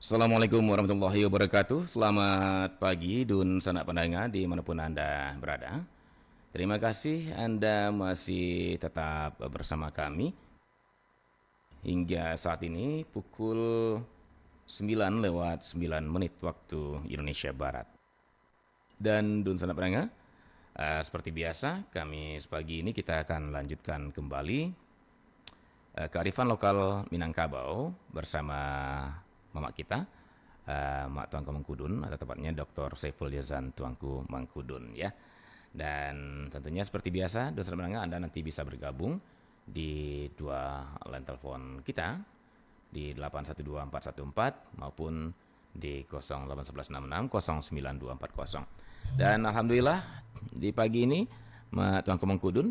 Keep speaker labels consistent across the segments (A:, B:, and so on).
A: Assalamualaikum warahmatullahi wabarakatuh. Selamat pagi Dun sanak pendengar dimanapun Anda berada. Terima kasih Anda masih tetap bersama kami hingga saat ini pukul 9:09 waktu Indonesia Barat. Dan Dun sanak pendengar, seperti biasa kami pagi ini kita akan lanjutkan kembali kearifan lokal Minangkabau bersama Mamak kita, Mak Tuanku Mangkudun, atau tepatnya Dr. Saiful Yazan Tuanku Mangkudun ya. Dan tentunya seperti biasa, dosen menengah Anda nanti bisa bergabung di dua line telepon kita di 812414 maupun di 08166 09240. Dan alhamdulillah di pagi ini Mak Tuanku Mangkudun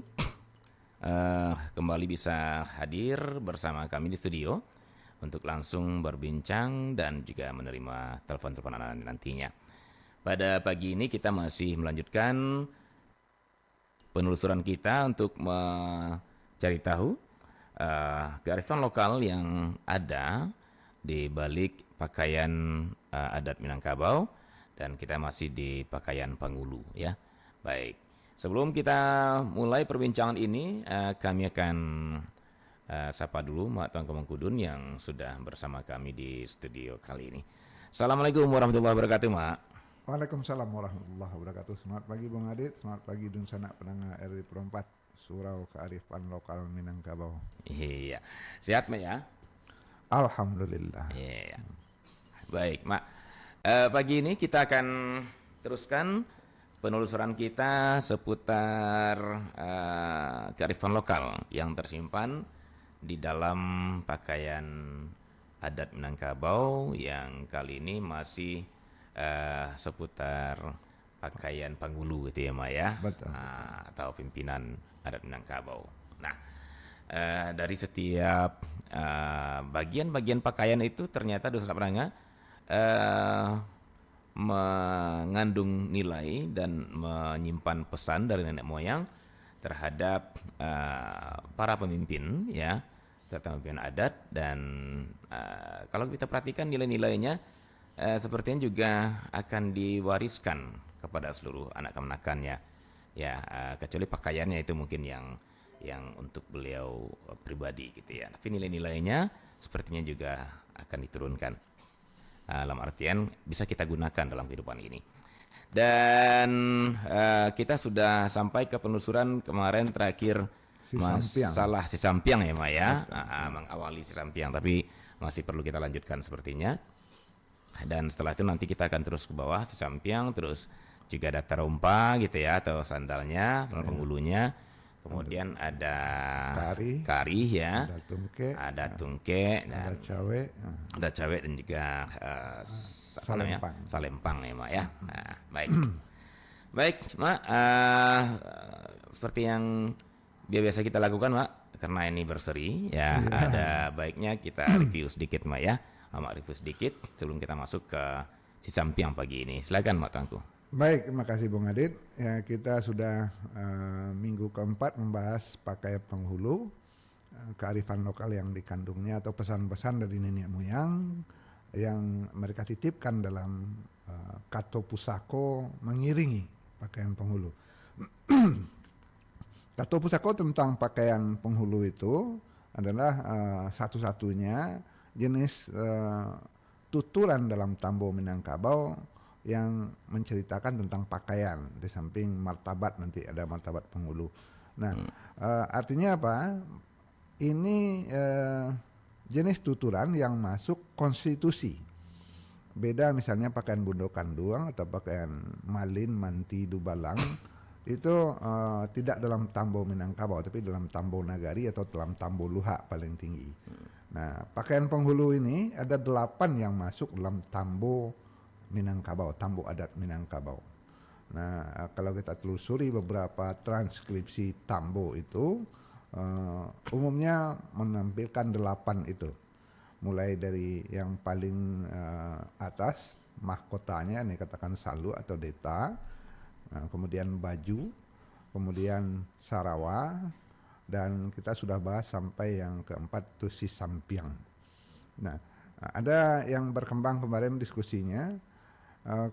A: kembali bisa hadir bersama kami di studio untuk langsung berbincang dan juga menerima telepon-telepon Anda nantinya. Pada pagi ini kita masih melanjutkan penelusuran kita untuk mencari tahu kearifan lokal yang ada di balik pakaian adat Minangkabau, dan kita masih di pakaian Pangulu ya. Baik, sebelum kita mulai perbincangan ini, kami akan sapa dulu Mak Tuanku Mangkudun yang sudah bersama kami di studio kali ini. Assalamualaikum warahmatullahi wabarakatuh, Mak.
B: Waalaikumsalam warahmatullahi wabarakatuh. Selamat pagi Bung Adit, selamat pagi Dun Sanak Pendengar RRI Perempat, Surau Kearifan Lokal Minangkabau.
A: Iya, sehat Mak ya?
B: Alhamdulillah.
A: Iya. Baik, Mak. Pagi ini kita akan teruskan penelusuran kita seputar kearifan lokal yang tersimpan di dalam pakaian adat Minangkabau yang kali ini masih seputar pakaian Pangulu gitu ya Mak ya.
B: Betul.
A: Atau pimpinan adat Minangkabau. Nah, dari setiap bagian-bagian pakaian itu ternyata dosa perangga mengandung nilai dan menyimpan pesan dari nenek moyang terhadap para pemimpin ya, serta pemimpin adat. Dan kalau kita perhatikan nilai-nilainya sepertinya juga akan diwariskan kepada seluruh anak kemenakannya ya, kecuali pakaiannya itu mungkin yang untuk beliau pribadi gitu ya, tapi nilai-nilainya sepertinya juga akan diturunkan dalam artian bisa kita gunakan dalam kehidupan ini. Dan kita sudah sampai ke penelusuran kemarin terakhir masalah Sisampiang ya Mak ya, mengawali Sisampiang, tapi masih perlu kita lanjutkan sepertinya. Dan setelah itu nanti kita akan terus ke bawah Sisampiang, terus juga ada Tarumpa gitu ya, atau sandalnya, sandal penghulunya. Kemudian ada kari ya, ada tungke, dan ada cawe dan juga salempang ya Mak ya. Nah, baik. Baik Mak, seperti yang biasa kita lakukan Mak, karena ini berseri ya, ada baiknya kita review sedikit Mak ya. Mak review sedikit sebelum kita masuk ke Sisampiang pagi ini. Silakan Mak Tuanku.
B: Baik, terima kasih Bung Adit. Ya, kita sudah minggu keempat membahas pakai penghulu, kearifan lokal yang dikandungnya atau pesan-pesan dari nenek moyang yang mereka titipkan dalam kato pusako mengiringi pakaian penghulu. Kato pusako tentang pakaian penghulu itu adalah satu-satunya jenis tuturan dalam tambo Minangkabau yang menceritakan tentang pakaian, di samping martabat, nanti ada martabat penghulu. Nah, artinya apa? Ini jenis tuturan yang masuk konstitusi. Beda misalnya pakaian bundo kanduang atau pakaian malin, manti, dubalang itu tidak dalam tambo Minangkabau, tapi dalam tambo nagari atau dalam tambo luha paling tinggi. Nah, pakaian penghulu ini ada 8 yang masuk dalam tambo Minangkabau, tambo adat Minangkabau. Nah, kalau kita telusuri beberapa transkripsi tambo itu umumnya menampilkan 8 itu. Mulai dari yang paling atas, mahkotanya ini katakan salu atau deta, kemudian baju, kemudian sarawa, dan kita sudah bahas sampai yang keempat itu Sisampiang. Nah, Ada yang berkembang kemarin diskusinya,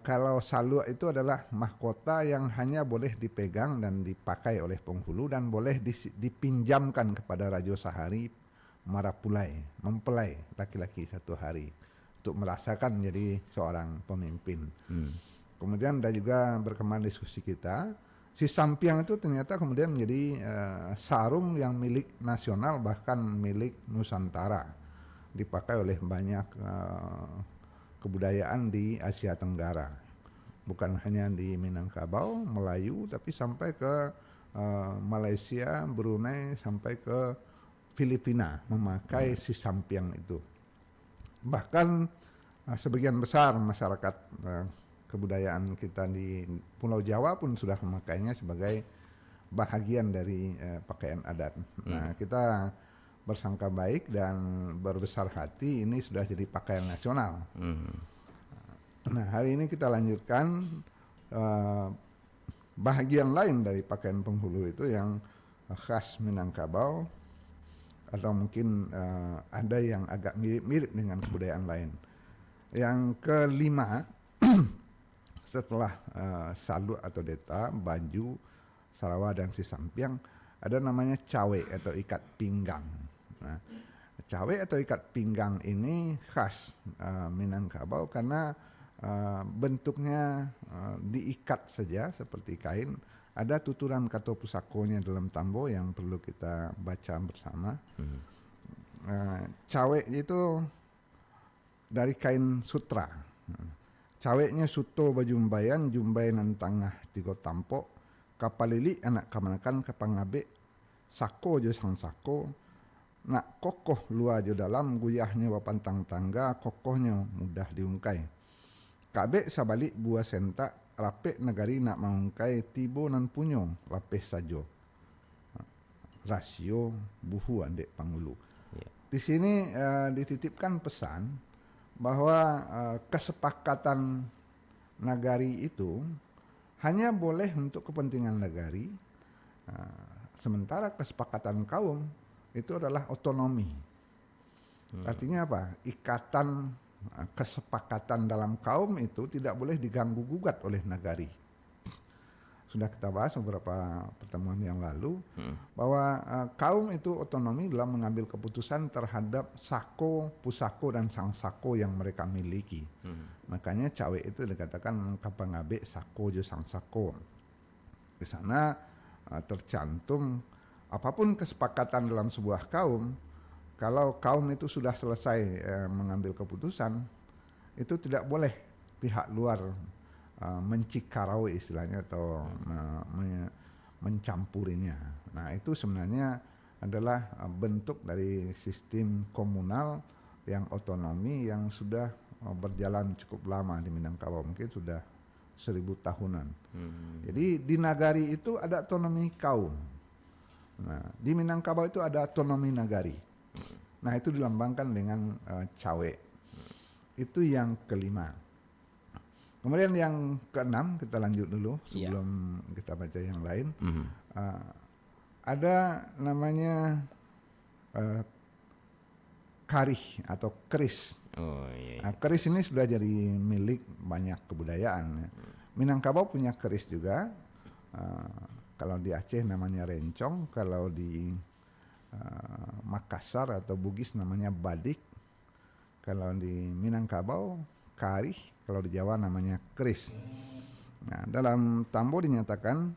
B: kalau saluk itu adalah mahkota yang hanya boleh dipegang dan dipakai oleh penghulu dan boleh dipinjamkan kepada Raja Sehari Marapulai, mempelai laki-laki satu hari untuk merasakan menjadi seorang pemimpin. Kemudian ada juga berkembang diskusi kita, si sampiang itu ternyata kemudian menjadi sarung yang milik nasional bahkan milik Nusantara, dipakai oleh banyak kebudayaan di Asia Tenggara, bukan hanya di Minangkabau, Melayu, tapi sampai ke Malaysia, Brunei, sampai ke Filipina memakai si sampiang itu. Bahkan sebagian besar masyarakat kebudayaan kita di Pulau Jawa pun sudah memakainya sebagai bahagian dari pakaian adat. Nah, kita bersangka baik dan berbesar hati ini sudah jadi pakaian nasional. Nah, hari ini kita lanjutkan bahagian lain dari pakaian penghulu itu yang khas Minangkabau, atau mungkin ada yang agak mirip-mirip dengan kebudayaan lain. Yang kelima, setelah saluk atau deta, baju, Sarawak dan si sampiang, ada namanya cawe atau ikat pinggang. Nah, cawe atau ikat pinggang ini khas Minangkabau karena bentuknya diikat saja seperti kain. Ada tuturan kata pusakonya dalam tambo yang perlu kita baca bersama. Cawe itu dari kain sutra. Caweknya suto bajumbayan, jumbayan tangah tiga tampok, kapalili anak kamanakan kapangabe, sako jo sang sako, nak kokoh luar jo dalam, guyahnya wapantang tangga, kokohnya mudah diungkai. Kabe sabalik buah sentak, rapek negari nak mengungkai, tibo nan punyo, lapis sajo. Rasio buhu andek pangulu. Di sini dititipkan pesan bahwa kesepakatan nagari itu hanya boleh untuk kepentingan nagari, sementara kesepakatan kaum itu adalah otonomi. Artinya apa? Ikatan kesepakatan dalam kaum itu tidak boleh diganggu gugat oleh nagari. Sudah kita bahas beberapa pertemuan yang lalu bahwa kaum itu otonomi dalam mengambil keputusan terhadap sako, pusako dan sang sako yang mereka miliki. Makanya cawe itu dikatakan kapangabe sako jo sang sako. Di sana tercantum apapun kesepakatan dalam sebuah kaum, kalau kaum itu sudah selesai mengambil keputusan, itu tidak boleh pihak luar mencikarau istilahnya atau mencampurinya. Nah, itu sebenarnya adalah bentuk dari sistem komunal yang otonomi yang sudah berjalan cukup lama di Minangkabau, mungkin sudah 1000 tahunan. Jadi di nagari itu ada otonomi kaum. Nah, di Minangkabau itu ada otonomi nagari. Nah, itu dilambangkan dengan cawe. Itu yang kelima. Kemudian yang keenam, kita lanjut dulu sebelum kita baca yang lain. Ada namanya karih atau keris. Keris ini sudah jadi milik banyak kebudayaan. Minangkabau punya keris juga. Kalau di Aceh namanya rencong, kalau di Makassar atau Bugis namanya badik, kalau di Minangkabau karih, kalau di Jawa namanya keris. Nah, dalam tambo dinyatakan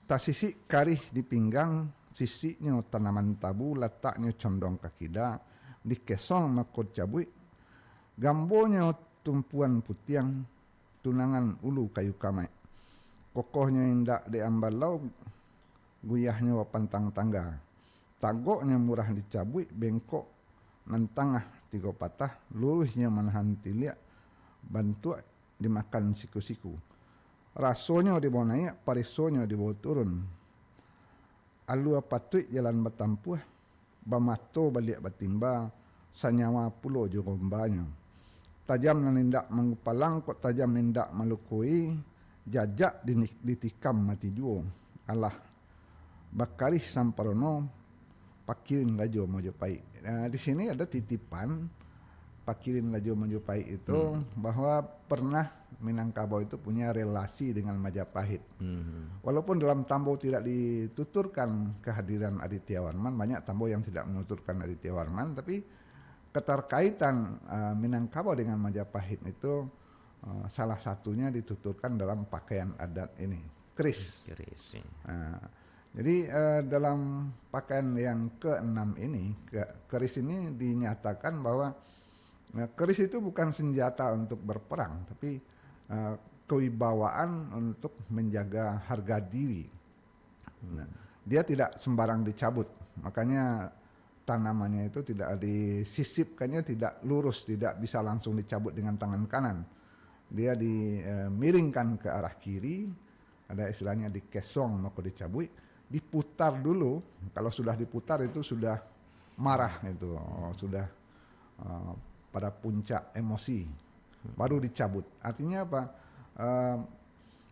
B: tasisi karih di pinggang, sisinya tanaman tabu, letaknya condong kakida, dikesong makot cabui, gambonya tumpuan putiang, tunangan ulu kayu kamai, kokohnya indak diambalau, guyahnya wapantang tangga, tagoknya murah dicabui, bengkok nantangah tiga patah, luruhnya menahan tilik, bantu dimakan siku-siku. Rasonya dibawa naik, parisonya dibawa turun. Alua patui jalan batampuh, bamato balik batimba, sanyawa pulo jogombanya. Tajam nindak mengupalang, kok tajam nindak malukui, jajak ditikam mati juo. Allah bakarih samparono, pakirin rajo mojopai. Nah, di sini ada titipan Pakirin Laju Majapahit itu bahwa pernah Minangkabau itu punya relasi dengan Majapahit. Walaupun dalam tambo tidak dituturkan kehadiran Aditya Warman, banyak tambo yang tidak menuturkan Aditya Warman, tapi keterkaitan Minangkabau dengan Majapahit itu salah satunya dituturkan dalam pakaian adat ini, keris.
A: Keris.
B: Jadi dalam pakaian yang ke-6 ini, keris ini dinyatakan bahwa keris itu bukan senjata untuk berperang, tapi kewibawaan untuk menjaga harga diri. Nah, dia tidak sembarang dicabut, makanya tanamannya itu tidak disisipkannya, tidak lurus, tidak bisa langsung dicabut dengan tangan kanan. Dia dimiringkan ke arah kiri, ada istilahnya dikesong maka dicabut, diputar dulu. Kalau sudah diputar itu sudah marah itu, sudah pada puncak emosi, baru dicabut. Artinya apa?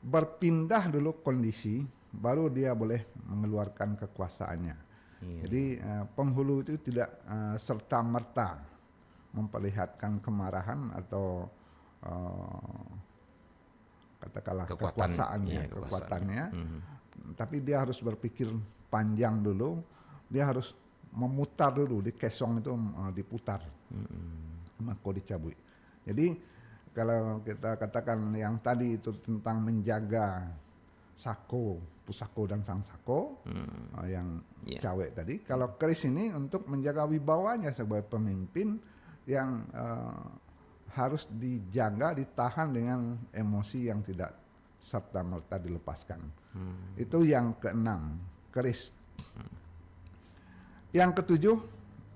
B: Berpindah dulu kondisi, baru dia boleh mengeluarkan kekuasaannya. Jadi penghulu itu tidak serta merta memperlihatkan kemarahan atau katakanlah kekuatannya, tapi dia harus berpikir panjang dulu, dia harus memutar dulu, dikesong itu diputar, maka dicabut. Jadi kalau kita katakan yang tadi itu tentang menjaga sako, pusako dan sang sako, yang cawek tadi, kalau keris ini untuk menjaga wibawanya sebagai pemimpin yang harus dijaga, ditahan dengan emosi yang tidak serta-merta dilepaskan. Itu yang ke-6, keris. Yang ke-7,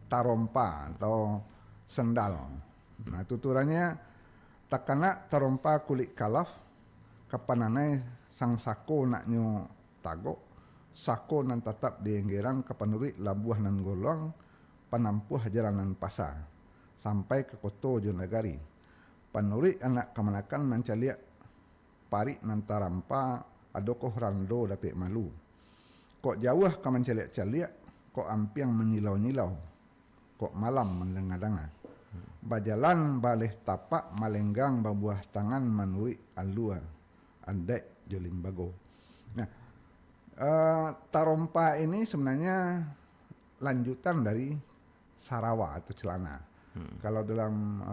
B: tarompa atau sendal. Nah, tuturannya takana tarompa kulit kalaf, kapananai sang sako nak nyo tago, sako nan tatap di enggeran kapanuri labuah nan golong, panampuh jalanan pasar, sampai ke Koto Jonagari. Panuri anak kemanakan mencaliak pari nan tarampa adokoh rando dapik malu. Kok jauh ka mencaliak-caliak, kok ampiang menyilau-nyilau, kok malam mendengar-dengar. Bajalan baleh tapak malenggang babuah tangan manuri alua andek jolimbago. Nah, tarompa ini sebenarnya lanjutan dari sarawa atau celana. Kalau dalam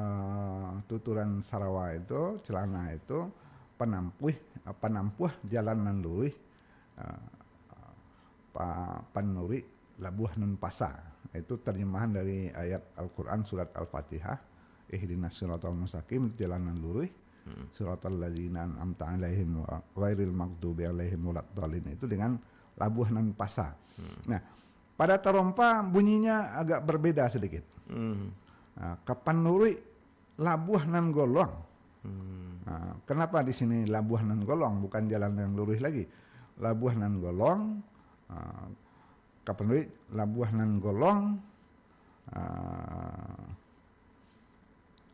B: tuturan sarawa itu, celana itu penampuh jalan nan lurih, panuri labuh nun pasa. Itu terjemahan dari ayat Al-Quran surat Al-Fatihah, ihdinas siratal mustaqim, jalanan lurus, siratal ladzina an'amta alaihim ghairil maghdubi alaihim waladdallin, itu dengan labuh nan pasa. Nah, pada tarompa bunyinya agak berbeda sedikit. Nah, kapan nuri labuh nan golong. Nah, kenapa di sini labuh nan golong bukan jalan yang lurus lagi? Labuh nan golong, kapan nuri labuh nan golong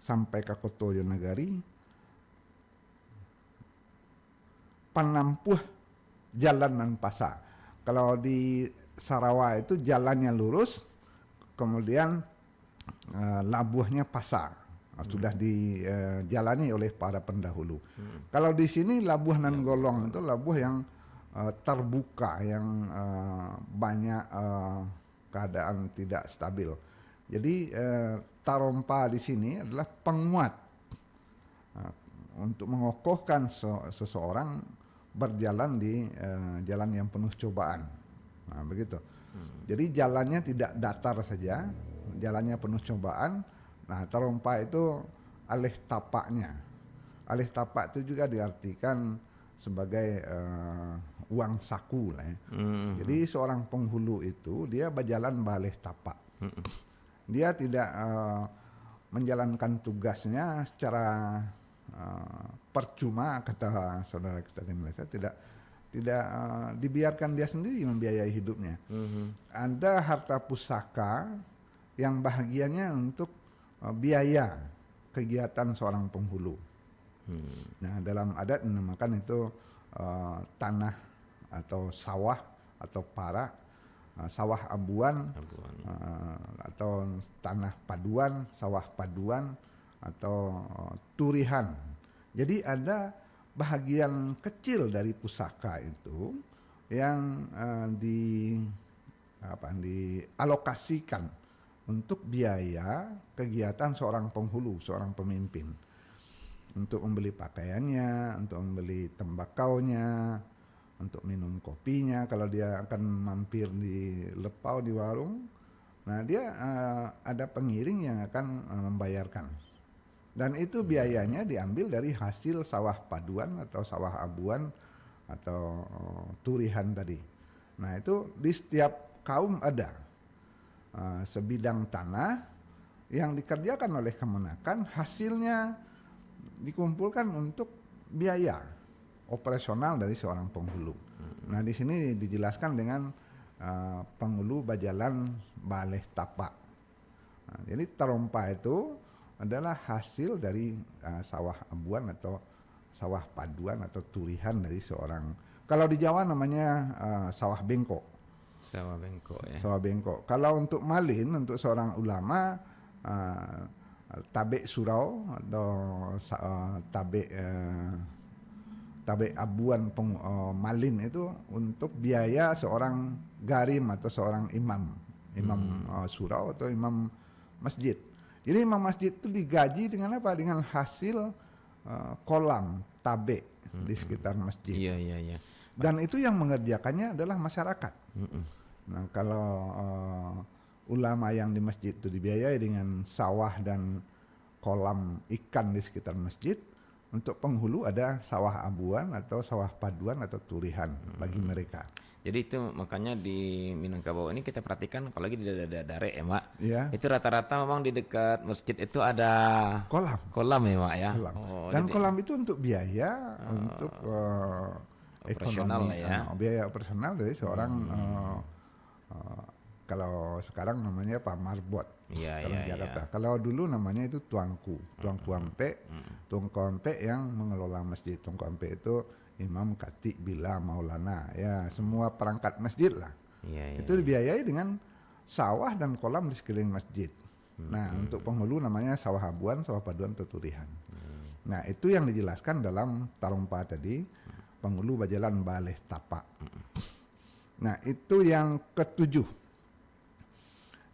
B: sampai ke Koto Jonagari, panampuh jalan nan pasa. Kalau di Sarawak itu jalannya lurus, kemudian labuhnya pasa, sudah dijalani oleh para pendahulu. Kalau di sini labuh nan golong itu labuh yang terbuka, yang banyak keadaan tidak stabil. Jadi tarompa di sini adalah penguat untuk mengokohkan seseorang berjalan di jalan yang penuh cobaan. Nah, begitu. Jadi jalannya tidak datar saja, jalannya penuh cobaan. Nah, tarompa itu alih tapaknya. Alih tapak itu juga diartikan sebagai uang saku lah ya. Jadi seorang penghulu itu dia berjalan balih tapak. Dia tidak menjalankan tugasnya secara percuma, kata saudara kita di Malaysia, tidak dibiarkan dia sendiri membiayai hidupnya. Ada harta pusaka yang bahagiannya untuk biaya kegiatan seorang penghulu. Nah, dalam adat dinamakan itu tanah atau sawah atau parak sawah abuan,
A: Abuan.
B: atau tanah paduan, sawah paduan, atau turihan. Jadi ada bahagian kecil dari pusaka itu yang dialokasikan untuk biaya kegiatan seorang penghulu, seorang pemimpin, untuk membeli pakaiannya, untuk membeli tembakaunya, untuk minum kopinya. Kalau dia akan mampir di lepau, di warung, nah dia ada pengiring yang akan membayarkan, dan itu biayanya diambil dari hasil sawah paduan atau sawah abuan atau turihan tadi. Nah itu di setiap kaum ada sebidang tanah yang dikerjakan oleh kemenakan, hasilnya dikumpulkan untuk biaya operasional dari seorang penghulu. Nah di sini dijelaskan dengan penghulu bajalan baleh tapak. Nah, jadi terompa itu adalah hasil dari sawah abuan atau sawah paduan atau turihan dari seorang. Kalau di Jawa namanya sawah bengkok.
A: Sawah bengkok ya.
B: Sawah bengkok. Kalau untuk malin, untuk seorang ulama, tabe surau atau tabe abuan malin itu untuk biaya seorang garim atau seorang imam surau atau imam masjid. Jadi imam masjid itu digaji dengan apa? Dengan hasil kolam tabe di sekitar masjid.
A: Iya.
B: Dan itu yang mengerjakannya adalah masyarakat. Nah kalau ulama yang di masjid itu dibiayai dengan sawah dan kolam ikan di sekitar masjid, untuk penghulu ada sawah abuan atau sawah paduan atau turihan bagi mereka.
A: Jadi itu makanya di Minangkabau ini kita perhatikan, apalagi di Dare ya Mak,
B: Ya.
A: itu rata-rata memang di dekat masjid itu ada kolam ya Mak ya.
B: Kolam.
A: Oh,
B: Dan
A: jadi
B: kolam itu untuk biaya untuk
A: operasional
B: ekonomi,
A: ya.
B: Biaya operasional dari seorang kalau sekarang namanya Pak Marbot.
A: Iya,
B: Kalau
A: iya,
B: di Jakarta.
A: iya.
B: Kalau dulu namanya itu tuangku ampe. Tuangku ampe yang mengelola masjid. Tuangku ampe itu Imam Khatib Bila Maulana, ya semua perangkat masjid lah.
A: Iya,
B: Itu dibiayai dengan sawah dan kolam di sekeliling masjid. Nah untuk penghulu namanya sawah abuan, sawah paduan atau turihan. Nah itu yang dijelaskan dalam Tarompa tadi, penghulu bajalan baleh tapak. Nah itu yang ketujuh.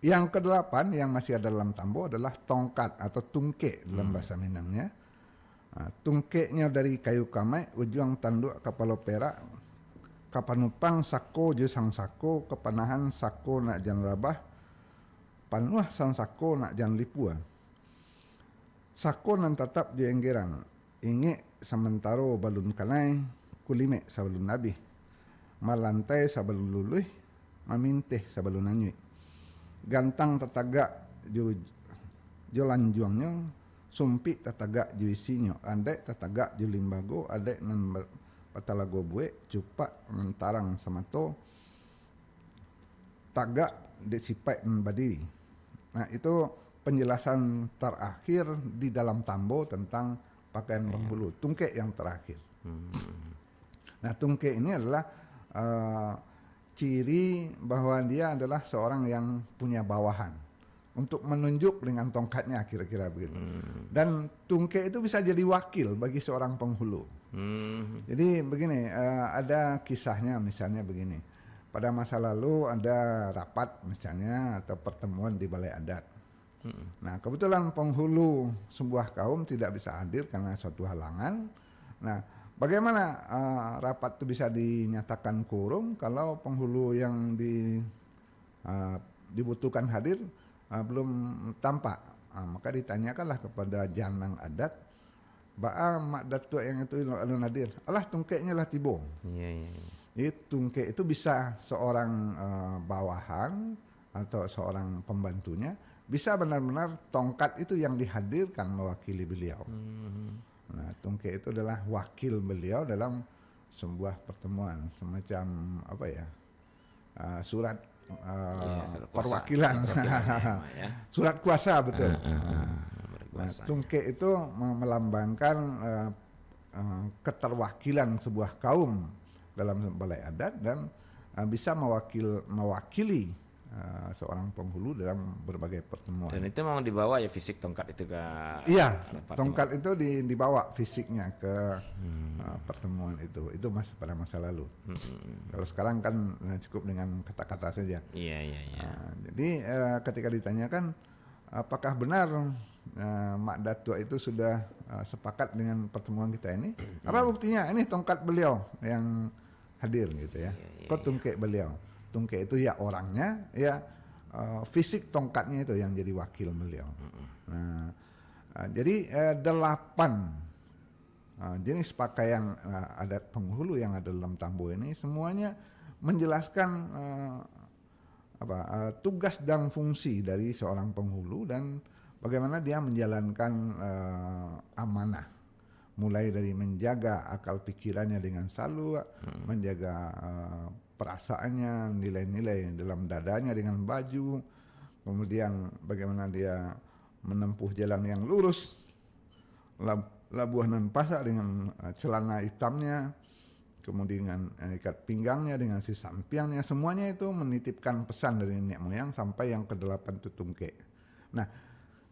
B: Yang kedelapan yang masih ada dalam tambo adalah tongkat atau tungke dalam bahasa Minangnya. Nah, tungkeknya dari kayu kamai, ujung tanduk kapalo perak, kapanupang sako jusang sako, kepanahan sako nak jan rabah, panuah sang sako nak jan lipua. Sako nan tetap di enggeran, inge sementaro balun kanai, kulime sabalun nabi, malantai sabalun luluh, maminteh sabalun anyui. Gantang tetagak jolan juangnya, sumpi tetagak juisinyo, andek tetagak julimbago, adek nan patalago bue, cupak mentarang samato, tagak desipai badiri. Nah itu penjelasan terakhir di dalam tambo tentang pakaian penghulu, tungke yang terakhir. Nah tungke ini adalah ciri bahwa dia adalah seorang yang punya bawahan untuk menunjuk dengan tongkatnya, kira-kira begitu. Dan tungke itu bisa jadi wakil bagi seorang penghulu. Jadi begini, ada kisahnya misalnya begini. Pada masa lalu ada rapat misalnya atau pertemuan di balai adat. Nah kebetulan penghulu sebuah kaum tidak bisa hadir karena suatu halangan. Nah bagaimana rapat itu bisa dinyatakan quorum kalau penghulu yang dibutuhkan hadir belum tampak? Maka ditanyakanlah kepada janang adat, baa mak datuk yang itu alun hadir. Alah tungkeknya lah tibo.
A: Iya.
B: Jadi tungkek itu bisa seorang bawahan atau seorang pembantunya, bisa benar-benar tongkat itu yang dihadirkan mewakili beliau. Nah, tungke itu adalah wakil beliau dalam sebuah pertemuan, semacam apa ya, surat perwakilan,
A: Ya.
B: surat kuasa betul. Nah,
A: Berkuasa.
B: tungke itu melambangkan keterwakilan sebuah kaum dalam balai adat dan bisa mewakili seorang penghulu dalam berbagai pertemuan.
A: Dan itu memang dibawa ya fisik tongkat itu ke
B: Iya, tongkat itu dibawa fisiknya ke pertemuan itu pada masa lalu. Kalau sekarang kan cukup dengan kata-kata saja.
A: Iya.
B: Jadi ketika ditanyakan apakah benar Mak Datuk itu sudah sepakat dengan pertemuan kita ini, apa buktinya? Ini tongkat beliau yang hadir gitu ya. Kok tungkek beliau? Tungkek itu ya orangnya, ya fisik tongkatnya itu yang jadi wakil beliau. Nah, jadi 8 jenis pakaian adat penghulu yang ada dalam Tambo ini semuanya menjelaskan tugas dan fungsi dari seorang penghulu dan bagaimana dia menjalankan amanah, mulai dari menjaga akal pikirannya dengan salu, menjaga perasaannya, nilai-nilai dalam dadanya dengan baju, kemudian bagaimana dia menempuh jalan yang lurus, labuhan dan pasak dengan celana hitamnya, kemudian ikat pinggangnya dengan si sampiangnya, semuanya itu menitipkan pesan dari nenek moyang sampai yang ke-8 tutungke. Nah,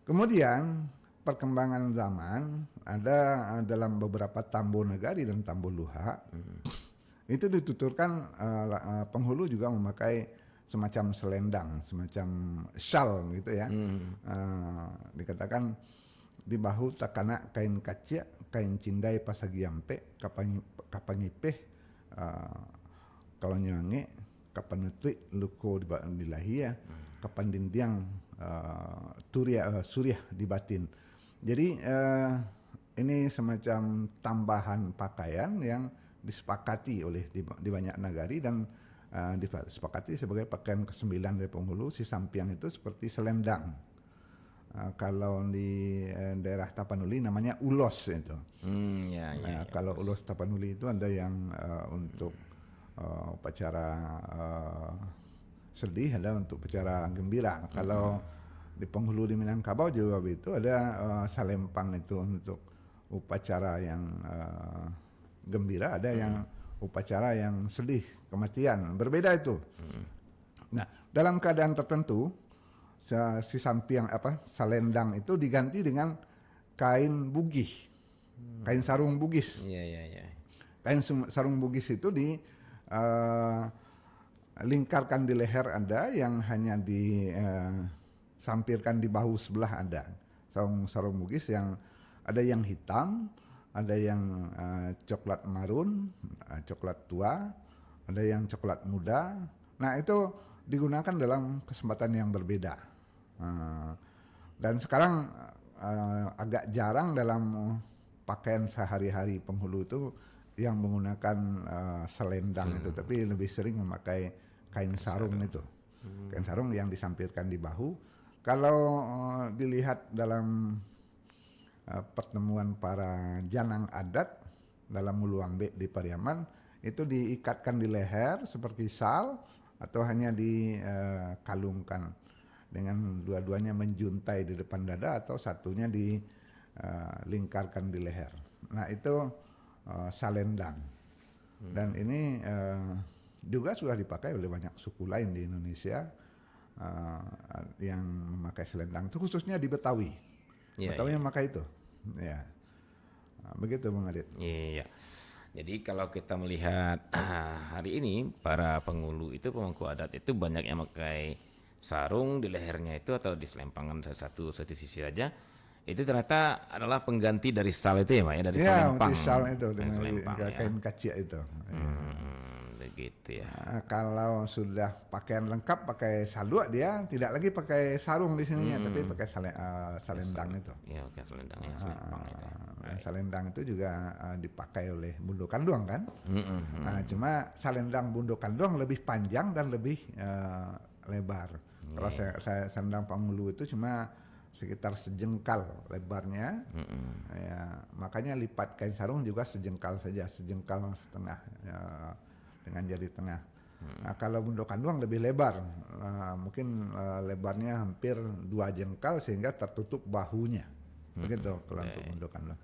B: kemudian perkembangan zaman ada dalam beberapa tambo negari dan tambo luha, itu dituturkan penghulu juga memakai semacam selendang, semacam shawl gitu ya. Dikatakan di bahu takana kain kacia, kain cindai pasagiampe, kapangipeh, kalau nyange, kapanutui luko di lahia, kapandindiang suriah di batin. Jadi ini semacam tambahan pakaian yang disepakati oleh di banyak negari dan disepakati sebagai pakaian ke-9 dari penghulu. Si sampiang itu seperti selendang. Kalau di daerah Tapanuli namanya ulos itu. Kalau ulos Tapanuli itu ada yang untuk upacara sedih, ada untuk upacara gembira. Kalau di penghulu di Minangkabau juga begitu, ada salempang itu untuk upacara yang gembira, ada yang upacara yang sedih, kematian, berbeda itu. Nah, dalam keadaan tertentu si sampiang salendang itu diganti dengan kain bugih, kain sarung bugis. Kain sarung bugis itu lingkarkan di leher ada, yang hanya disampirkan di bahu sebelah ada. Sarung bugis yang ada yang hitam, ada yang coklat marun, coklat tua, ada yang coklat muda. Nah, itu digunakan dalam kesempatan yang berbeda. Dan sekarang agak jarang dalam pakaian sehari-hari penghulu itu yang menggunakan selendang itu, tapi lebih sering memakai kain sarung itu. Kain sarung yang disampirkan di bahu. Kalau dilihat dalam pertemuan para janang adat dalam Muluangbe di Pariaman, itu diikatkan di leher seperti sal atau hanya dikalungkan dengan dua-duanya menjuntai di depan dada atau satunya dilingkarkan di leher. Nah, itu salendang. Dan ini juga sudah dipakai oleh banyak suku lain di Indonesia yang memakai selendang. Itu khususnya di Betawi. Betawi yang memakai itu. Ya. Begitu Bung Adit.
A: Iya. Jadi kalau kita melihat hari ini para penghulu itu, pemangku adat itu banyak yang memakai sarung di lehernya itu atau di selempangan satu sisi saja. Itu ternyata adalah pengganti dari sal itu ya Pak ya, dari selempang.
B: Iya, sal itu dengan kain kacia itu.
A: Begitu ya.
B: Kalau sudah pakaian lengkap pakai salua, dia tidak lagi pakai sarung di sininya, tapi pakai salendang itu.
A: Iya, pakai selendang ya, selempang itu.
B: Salendang itu juga dipakai oleh Bundo Kanduang kan. Cuma salendang Bundo Kanduang lebih panjang dan lebih lebar. Kalau selendang penghulu itu cuma sekitar sejengkal lebarnya. Ya, makanya lipat kain sarung juga sejengkal saja, sejengkal setengah dengan jari tengah. Nah, kalau Bundo Kanduang lebih lebar, mungkin lebarnya hampir 2 jengkal sehingga tertutup bahunya. Begitu kalau untuk Bundo Kanduang.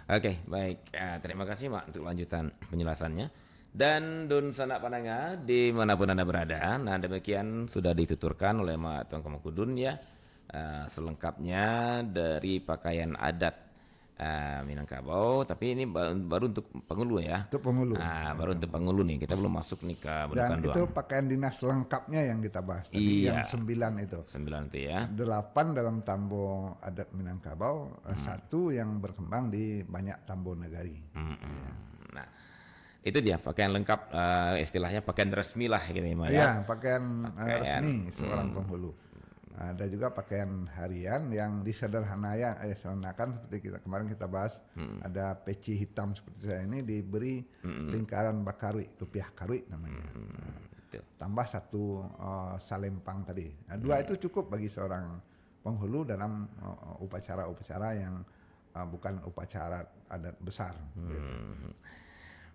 A: Oke, baik. Terima kasih Mak untuk lanjutan penjelasannya. Dan Dun Sanak Pananga dimanapun Anda berada. Nah demikian sudah dituturkan oleh Mak Tuan Kamangkudun ya, selengkapnya dari pakaian adat Minangkabau. Tapi ini baru untuk Pengulu ya.
B: Untuk Pengulu.
A: Baru untuk Pengulu nih, kita belum masuk nih ke
B: Dan
A: Budakan
B: itu
A: doang.
B: pakaian dinas lengkapnya yang kita bahas tadi,
A: Iya.
B: yang 9 itu.
A: 9 itu ya.
B: 8 dalam tambo adat Minangkabau, 1 yang berkembang di banyak tambo negari.
A: Nah itu dia pakaian lengkap, istilahnya pakaian resmi lah gitu ya, Mak, ya.
B: Iya, pakaian resmi seorang penghulu. Ada juga pakaian harian yang disederhanakan seperti kemarin kita bahas. Ada peci hitam seperti saya ini diberi lingkaran bakarui, rupiah karui namanya.
A: Betul.
B: Tambah 1 salempang tadi. 2 itu cukup bagi seorang penghulu dalam upacara-upacara yang bukan upacara adat besar. Gitu.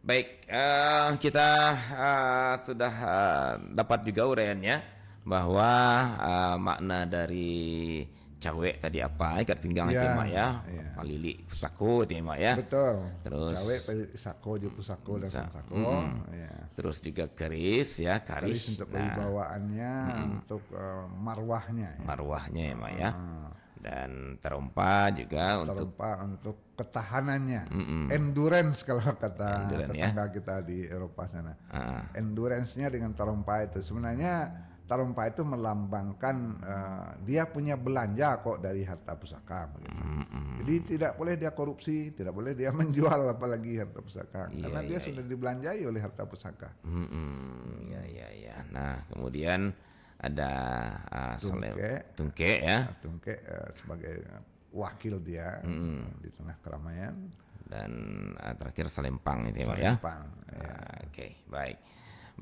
A: Baik, kita sudah dapat juga uraiannya bahwa makna dari cawek tadi apa, ikat pinggang itu Mak ya, palili pusako itu Mak ya.
B: Betul.
A: Terus
B: Cawek, sako, pusako dan sako. Ya.
A: Terus juga keris ya,
B: Karis
A: karis
B: untuk kewibawaannya, untuk marwahnya. Ya.
A: marwahnya ya Mak ya. Dan terompa juga
B: Terompa untuk ketahanannya, endurance kalau kata tetangga kita di Eropa sana. Endurance-nya dengan terompa itu sebenarnya terompa itu melambangkan dia punya belanja kok dari harta pusaka. Begitu. Jadi tidak boleh dia korupsi, tidak boleh dia menjual apalagi harta pusaka, karena dia sudah dibelanjai oleh harta pusaka.
A: Ya. Nah kemudian ada tungke ya.
B: Tungke sebagai wakil dia di tengah keramaian.
A: Dan terakhir selempang itu Mak ya. Oke, baik.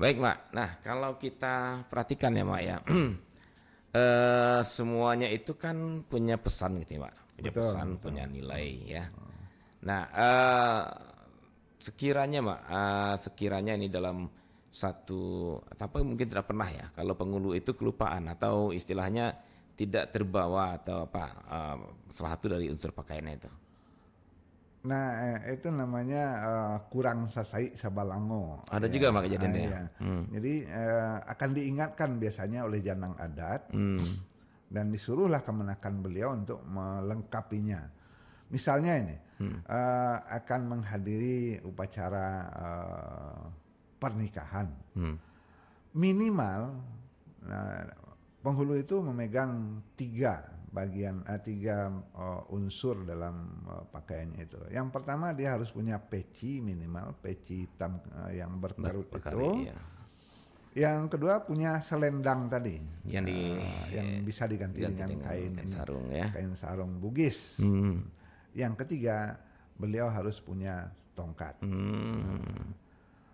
A: Baik Mak, nah kalau kita perhatikan ya Mak ya, semuanya itu kan punya pesan gitu ya Mak. Punya pesan, punya nilai ya. Nah sekiranya Mak, sekiranya ini dalam satu, apa mungkin tidak pernah ya, kalau penghulu itu kelupaan atau istilahnya tidak terbawa atau apa, salah satu dari unsur pakaiannya itu.
B: Nah itu namanya kurang sasai sabalango.
A: Ada juga Mak kejadiannya.
B: Ya. Jadi akan diingatkan biasanya oleh janang adat dan disuruhlah kemenakan beliau untuk melengkapinya. Misalnya ini akan menghadiri upacara pernikahan, minimal penghulu itu memegang 3 bagian, 3 unsur dalam pakaiannya itu. Yang pertama dia harus punya peci, minimal peci hitam yang berkerut itu.
A: Ya.
B: Yang kedua punya selendang tadi,
A: yang
B: bisa diganti dengan kain
A: sarung ya,
B: kain sarung Bugis. Yang ketiga beliau harus punya tongkat.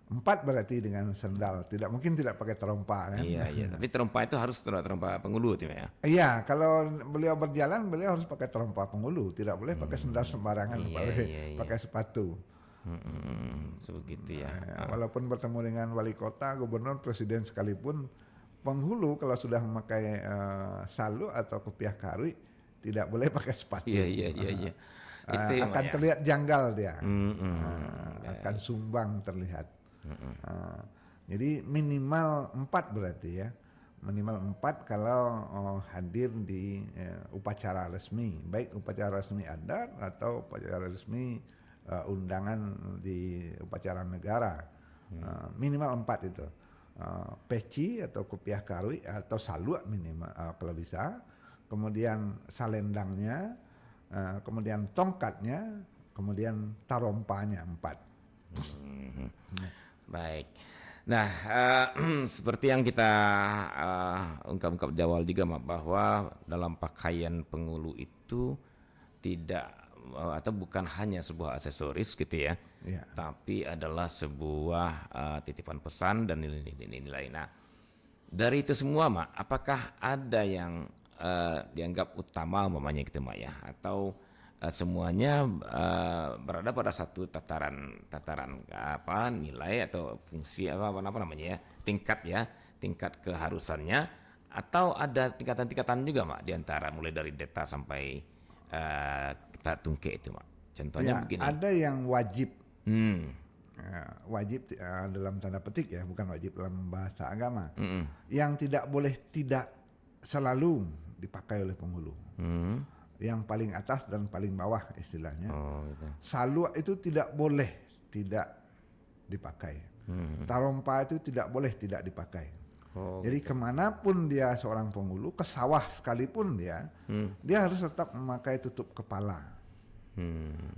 B: 4 berarti dengan sendal, tidak mungkin tidak pakai terompa kan?
A: Iya. Tapi terompa itu harus terompa penghulu ya.
B: Iya, kalau beliau berjalan beliau harus pakai terompa penghulu, tidak boleh pakai sendal sembarangan, pakai sepatu.
A: Sebegitu ya.
B: Walaupun bertemu dengan wali kota, gubernur, presiden sekalipun, penghulu kalau sudah memakai salu atau kopiah karui tidak boleh pakai sepatu.
A: Iya. Itu
B: akan terlihat janggal dia, akan sumbang terlihat. Jadi minimal 4 berarti ya, minimal 4 kalau hadir di upacara resmi, baik upacara resmi adat atau upacara resmi undangan di upacara negara. Minimal 4 itu, peci atau kopiah karui atau salua minimal kalau bisa, kemudian salendangnya, kemudian tongkatnya, kemudian tarompanya 4.
A: Baik. Nah, seperti yang kita ungkap-ungkap di awal juga bahwa dalam pakaian penghulu itu tidak atau bukan hanya sebuah aksesoris gitu ya, tapi adalah sebuah titipan pesan dan nilai-nilai. Nah, dari itu semua Mak, apakah ada yang dianggap utama umpamanya gitu Mak ya, atau semuanya berada pada satu tataran apa nilai atau fungsi apa namanya ya, tingkat keharusannya, atau ada tingkatan-tingkatan juga Mak di antara mulai dari deta sampai kita tungke itu Mak. Contohnya begini.
B: Ada yang wajib wajib dalam tanda petik ya, bukan wajib dalam bahasa agama,
A: Mm-mm.
B: yang tidak boleh tidak selalu dipakai oleh penghulu. Yang paling atas dan paling bawah istilahnya.
A: Oh, gitu.
B: Salua itu tidak boleh tidak dipakai. Tarompa itu tidak boleh tidak dipakai.
A: Oh,
B: Jadi kemanapun dia seorang penghulu, ke sawah sekalipun dia harus tetap memakai tutup kepala.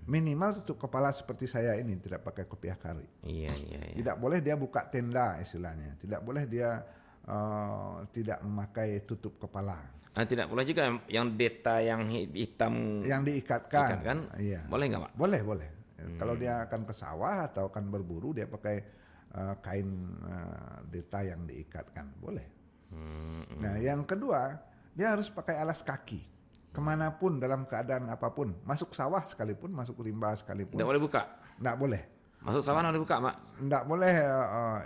B: Minimal tutup kepala seperti saya ini, tidak pakai kopiah kari.
A: Iya.
B: Tidak boleh dia buka tenda istilahnya. Tidak boleh dia tidak memakai tutup kepala.
A: Tidak boleh juga yang deta yang hitam
B: Yang diikatkan.
A: kan?
B: Iya.
A: Boleh nggak, Pak?
B: Boleh. Kalau dia akan ke sawah atau akan berburu, dia pakai kain deta yang diikatkan. Boleh. Nah, yang kedua, dia harus pakai alas kaki. Kemanapun dalam keadaan apapun. Masuk sawah sekalipun, masuk rimba sekalipun.
A: Tidak boleh buka.
B: Nggak boleh.
A: Masuk sawah nggak boleh buka, Pak?
B: Nggak boleh,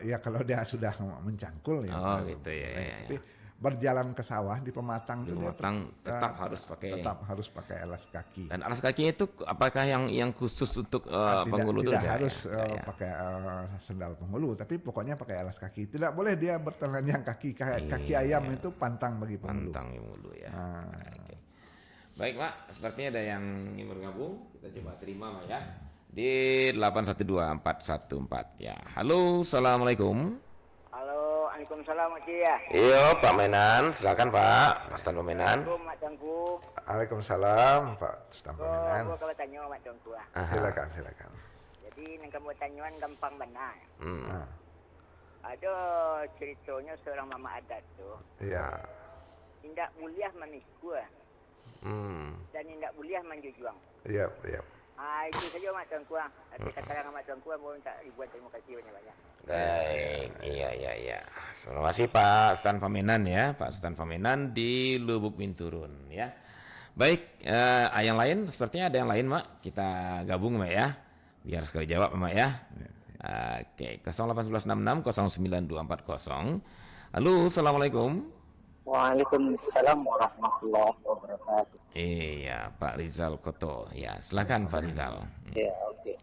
B: ya kalau dia sudah mencangkul ya.
A: Oh, gitu ya.
B: Tapi berjalan ke sawah di pematang
A: Di
B: itu dia
A: pematang tetap harus pakai
B: alas kaki.
A: Dan alas kakinya itu apakah yang khusus untuk penghulu
B: Tidak
A: itu?
B: harus pakai sendal penghulu, tapi pokoknya pakai alas kaki. Tidak boleh dia bertelanjang kaki. Kaki ayam itu pantang bagi penghulu.
A: Pantang penghulu ya. Oke. Baik, Pak, sepertinya ada yang ingin bergabung. Kita coba terima, Pak ya. Di 812414 ya. Halo, assalamualaikum.
C: Halo, Waalaikumsalam Mak Cik ya.
A: Iya, Pak Menan, silakan Pak. Pastan Pak Menan.
C: Assalamualaikum Mak Tuanku.
B: Waalaikumsalam Pak Stampaminan.
C: Gua kalau tanya Mak Tuanku ah.
B: Silakan.
C: Jadi nang kamu tanyuan gampang benar.
B: Ah,
C: Ada ceritanya seorang mama adat tuh.
B: Iya.
C: Tidak mulia manisku dan tidak mulia manjujuang.
B: Iya.
C: Itu saja Mak Tuanku ah. Kata-kata Mak Tuanku mau minta ribuan terima kasih banyak-banyak.
A: Baik, iya. Terima kasih Pak Stan Pamenan ya, Pak Stan Pamenan di Lubuk Binturun ya. Baik, yang lain sepertinya ada yang lain, Mak. Kita gabung, Mak ya. Biar sekali jawab, Mak ya. Oke, 0819092440. Halo, assalamualaikum.
C: Waalaikumsalam warahmatullahi wabarakatuh.
A: Iya, Pak Rizal Koto. Ya, silakan Pak Rizal.
C: Ya, oke.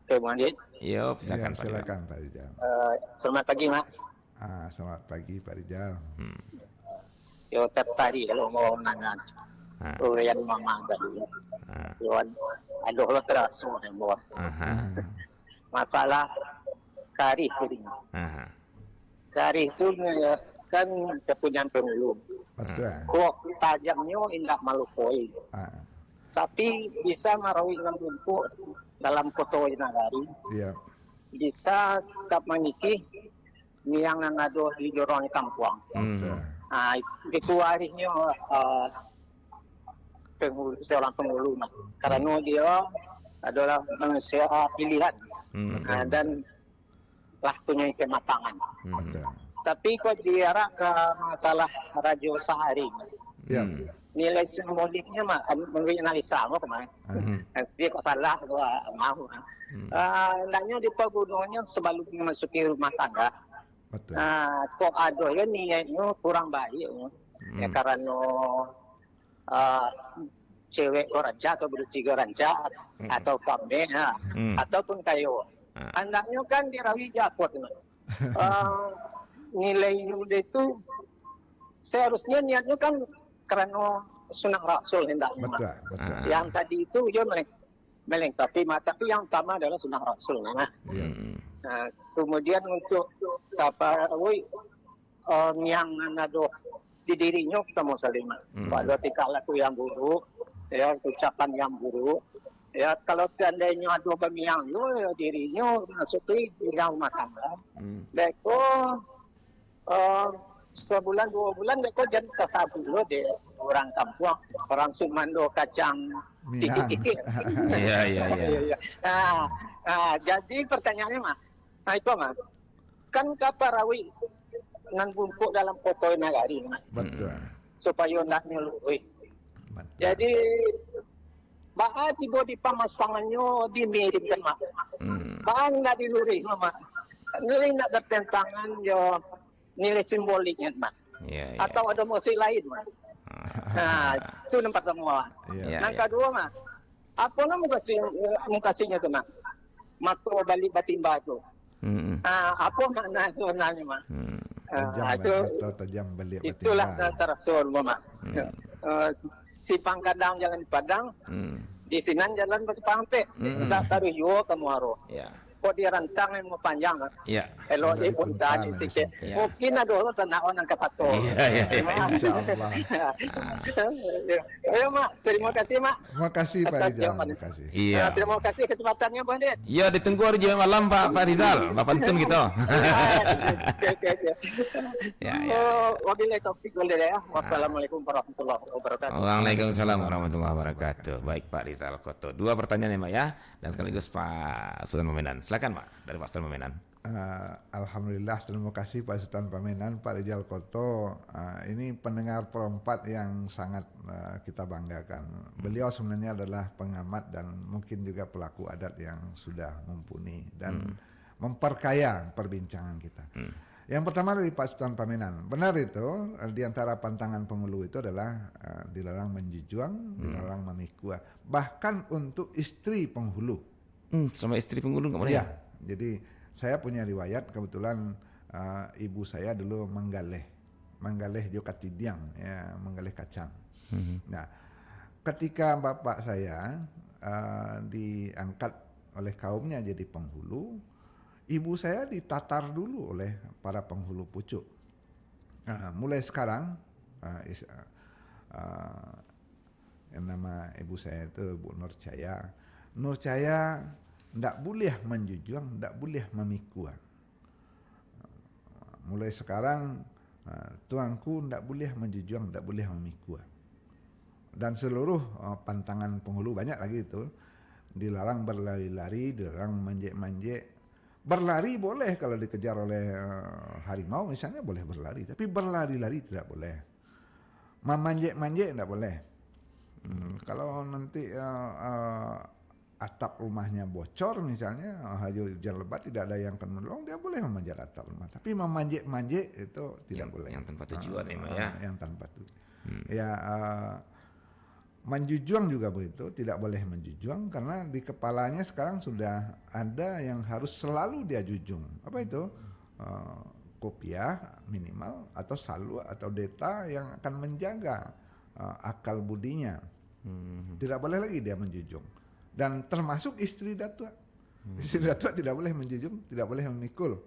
C: Kemudian,
A: Iya, silakan Pak Rizal.
B: Silakan Pak Rizal.
C: selamat pagi Mak.
B: Selamat pagi Pak Rizal.
C: Yo tadi kalau mau nanya, yang mama tadi. Yo ada lo terasa yang bos. Masalah kari sebenarnya. Kari itu kan kepunyaan penghulu.
B: Betul.
C: Kok tajamnya indak malukoi. Tapi bisa marawi dengan bumpuk dalam foto nagari.
B: Iya.
C: Bisa tak mengiki yang ngado di jorong kampung.
B: Betul.
C: Itu harinya seorang penghulu karena dia adalah manusia pilihan dan waktunya kematangan.
B: Betul.
C: Tapi kok diarah ke masalah radio sehari,
B: Iya.
C: nilai simboliknya kan menurut analisa apa kemarin. Dia kok salah gua mau. Hendaknya dipagunanya sebelum memasuki rumah tangga.
B: Betul.
C: Kok ada ya niatnya kurang baik ya karena cewek goranca atau bersih goranca atau pameh ataupun kayo. Hendaknya kan dirawi japot. Nilai itu seharusnya niatnya kan karena sunnah Rasul hendaknya.
B: Betul.
C: Yang tadi itu dia melengkapi, tapi yang utama adalah sunnah Rasul. Kemudian untuk yang ada di dirinya kita mau saling. Kalau tingkah laku yang buruk, ya ucapan yang buruk, ya kalau seandainya ada pemiang dirinya masuki dalam rumah tangga. Beko sebulan 2 bulan beko jadi kesabu deh orang kampung, orang Sumando kacang titik-titik.
A: Iya.
C: Jadi pertanyaannya itu kan kaparawi nan bumpuk dalam foto nagari
B: Betul.
C: supaya nak nyelui. Jadi baa tiba di pemasangannya dimiripkan baa nggak diluri nilai nggak bertentangan yo nilai simboliknya atau ada musik lain itu tempat semua. Yang kedua apa lah mukasinya tuh makro balik batimba tu.
A: Hmm.
C: Apa makna sebenarnya, Mak?
B: Tajam balik
C: Itulah
B: batimba.
C: terasul, Mak. Si Pangkadang jalan di Padang, di Sinan jalan ke Sepangpe. Tak taruh yo kamu haro.
A: Ya.
C: Kok dia rantang yang mau panjang.
A: Ya.
C: Elo
B: Dari
C: pun
B: Punta
C: tadi
B: lagi
C: sikit.
B: sampai.
A: Ya.
C: Mungkin ada orang sana orang ke satu.
A: Iya.
B: Insyaallah.
C: Ya, Mak. Terima kasih, Mak.
B: Terima kasih Pak
C: Atas
B: Rizal.
C: jawaban.
B: Terima kasih.
A: Iya.
C: Terima kasih kesempatannya, Bang Dit.
A: Ya, ditunggu hari Jumat malam Pak Rizal. Bapak pantun gitu. Ya, ya.
C: Wabillahi taufiq wal hidayah. Wassalamualaikum warahmatullahi wabarakatuh.
A: Waalaikumsalam warahmatullahi wabarakatuh. Baik Pak Rizal Koto. 2 pertanyaan ya Pak ya, dan sekaligus Pak Sultan Pamenan. Silakan Pak dari Pak Sultan Pamenan.
B: Alhamdulillah, terima kasih Pak Sultan Pamenan, Pak Rizal Koto. Ini pendengar perempat yang sangat kita banggakan. Beliau sebenarnya adalah pengamat dan mungkin juga pelaku adat yang sudah mumpuni dan memperkaya perbincangan kita. Yang pertama dari Pak Sultan Pamenan, benar itu di antara pantangan penghulu itu adalah dilarang menjujuang, dilarang memikul, bahkan untuk istri penghulu.
A: Sama istri penghulu nggak boleh?
B: Ya, jadi saya punya riwayat kebetulan ibu saya dulu menggaleh jokatidiang, ya, menggaleh kacang. Nah, ketika bapak saya diangkat oleh kaumnya jadi penghulu, ibu saya ditatar dulu oleh para penghulu pucuk. Mulai sekarang yang nama ibu saya itu Bu Nur Caya. Nur Caya ndak boleh menjujuang, ndak boleh memikul. Mulai sekarang tuanku ndak boleh menjujuang, ndak boleh memikul. Dan seluruh pantangan penghulu banyak lagi itu dilarang berlari-lari, dilarang manjek-manjek. Berlari boleh kalau dikejar oleh harimau misalnya boleh berlari, tapi berlari-lari tidak boleh. Memanjek-manjek tidak boleh. Kalau nanti atap rumahnya bocor misalnya, hujan lebat tidak ada yang akan menolong, dia boleh memanjat atap rumah. Tapi memanjek-manjek itu tidak boleh.
A: Yang tanpa tujuan ya.
B: Yang tanpa tujuan. Ya, menjujuang juga begitu, tidak boleh menjujuang karena di kepalanya sekarang sudah ada yang harus selalu dia jujung. Apa itu? Kopiah minimal atau salu atau deta yang akan menjaga akal budinya. Tidak boleh lagi dia menjunjung. Dan termasuk istri datua. Istri datua tidak boleh menjunjung, tidak boleh memikul.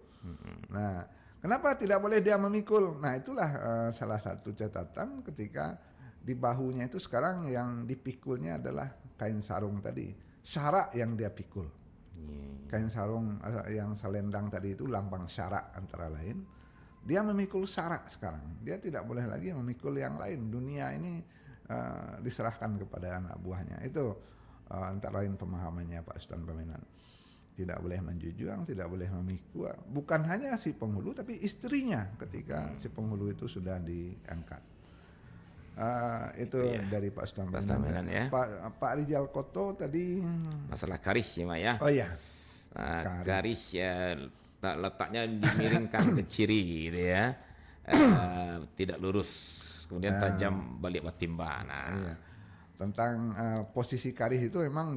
B: Nah, kenapa tidak boleh dia memikul? Nah, itulah salah satu catatan ketika di bahunya itu sekarang yang dipikulnya adalah kain sarung tadi. Syarak yang dia pikul. Kain sarung yang selendang tadi itu lambang syarak antara lain. Dia memikul syarak sekarang. Dia tidak boleh lagi memikul yang lain. Dunia ini diserahkan kepada anak buahnya. Itu antara lain pemahamannya Pak Sultan Pamenan. Tidak boleh menjujuang, tidak boleh memikul. Bukan hanya si penghulu, tapi istrinya ketika si penghulu itu sudah diangkat. Itu ya, dari Pak Sultan Pamenan ya. Pak Rizal Koto tadi
A: masalah karih ya Mak ya.
B: Oh iya.
A: Karih ya, letaknya dimiringkan ke kiri gitu ya. Tidak lurus, kemudian tajam balik batimba. Nah,
B: iya. Tentang posisi karih itu memang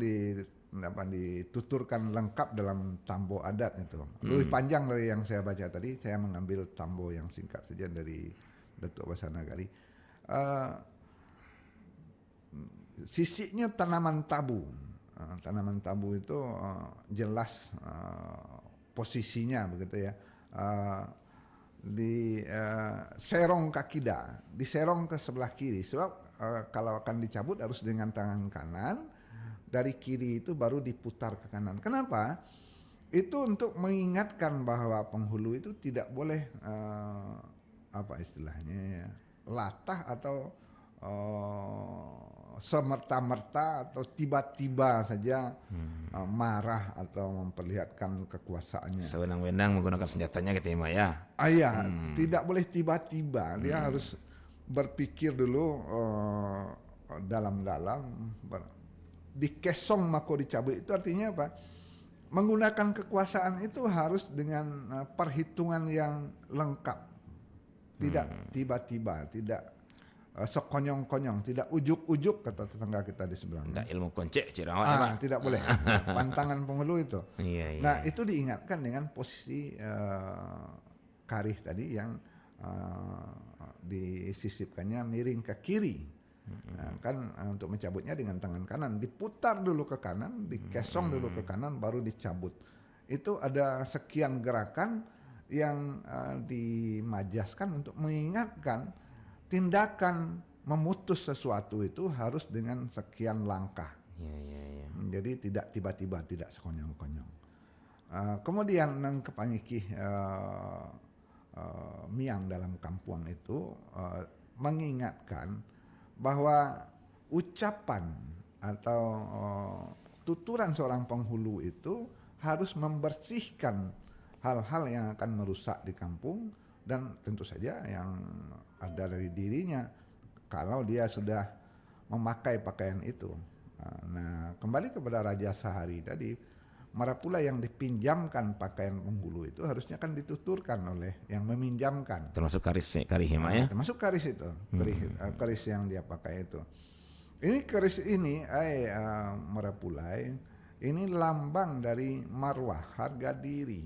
B: dituturkan lengkap dalam tambo adat itu. Lebih panjang dari yang saya baca tadi, saya mengambil tambo yang singkat saja dari Datuk Basanagari. Sisiknya tanaman tabu. Tanaman tabu itu jelas posisinya begitu ya. Di serong kakida, diserong ke sebelah kiri. Sebab kalau akan dicabut harus dengan tangan kanan, dari kiri itu baru diputar ke kanan. Kenapa? Itu untuk mengingatkan bahwa penghulu itu tidak boleh apa istilahnya ya, latah atau semerta-merta atau tiba-tiba saja marah atau memperlihatkan kekuasaannya.
A: Sewenang-wenang menggunakan senjatanya gitu ya Mak ya.
B: Iya, tidak boleh tiba-tiba. Dia harus berpikir dulu dalam-dalam. Dikesong mako dicabut itu artinya apa? Menggunakan kekuasaan itu harus dengan perhitungan yang lengkap. Tidak tiba-tiba, tidak sekonyong-konyong, tidak ujuk-ujuk kata tetangga kita di sebelah.
A: Enggak ilmu koncek cirawat.
B: Tidak boleh. Pantangan penghulu itu.
A: Iya, iya.
B: Nah, itu diingatkan dengan posisi karih tadi yang disisipkannya miring ke kiri. Nah, kan untuk mencabutnya dengan tangan kanan, diputar dulu ke kanan, dikesong dulu ke kanan, baru dicabut. Itu ada sekian gerakan yang dimajaskan untuk mengingatkan tindakan memutus sesuatu itu harus dengan sekian langkah.
A: Iya, iya, iya.
B: Jadi tidak tiba-tiba, tidak sekonyong-konyong. Kemudian nang kepangiki miang dalam kampung itu mengingatkan bahwa ucapan atau tuturan seorang penghulu itu harus membersihkan hal-hal yang akan merusak di kampung dan tentu saja yang ada dari dirinya kalau dia sudah memakai pakaian itu. Nah, kembali kepada Raja Sahari tadi, marapula yang dipinjamkan pakaian penghulu itu harusnya kan dituturkan oleh yang meminjamkan.
A: Termasuk karih ya.
B: Termasuk karis itu, keris yang dia pakai itu. Ini keris ini, marapulai, ini lambang dari marwah, harga diri,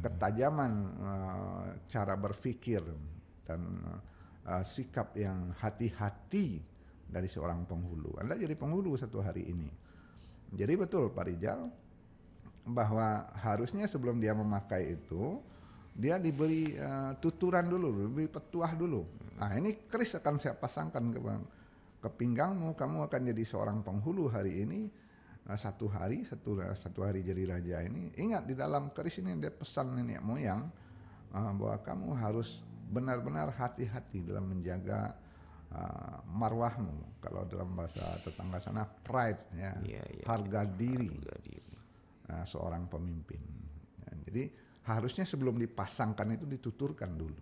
B: ketajaman cara berpikir dan sikap yang hati-hati dari seorang penghulu. Anda jadi penghulu satu hari ini. Jadi betul Pak Rijal bahwa harusnya sebelum dia memakai itu dia diberi tuturan dulu, diberi petuah dulu. Nah, ini keris akan saya pasangkan ke pinggangmu, kamu akan jadi seorang penghulu hari ini. Satu hari jadi raja ini. Ingat di dalam keris ini ada pesan nenek moyang bahwa kamu harus benar-benar hati-hati dalam menjaga marwahmu. Kalau dalam bahasa tetangga sana pride ya, harga diri. Seorang pemimpin. Jadi harusnya sebelum dipasangkan itu dituturkan dulu.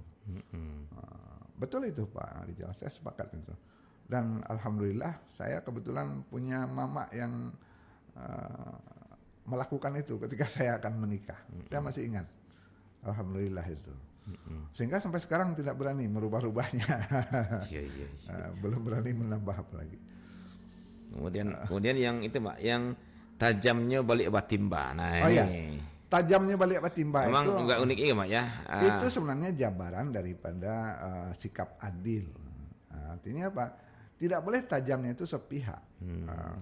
B: Betul itu Pak Rijal, saya sepakat itu. Dan alhamdulillah saya kebetulan punya mama yang melakukan itu ketika saya akan menikah. Saya masih ingat. Alhamdulillah itu. Sehingga sampai sekarang tidak berani merubah-rubahnya. Belum berani menambah apa lagi.
A: Kemudian yang itu Pak, yang tajamnya balik batimba. Nah, ini.
B: Tajamnya balik batimba
A: memang
B: itu
A: enggak unik ya Pak ya.
B: Itu sebenarnya jabaran daripada sikap adil. Artinya apa? Tidak boleh tajamnya itu sepihak.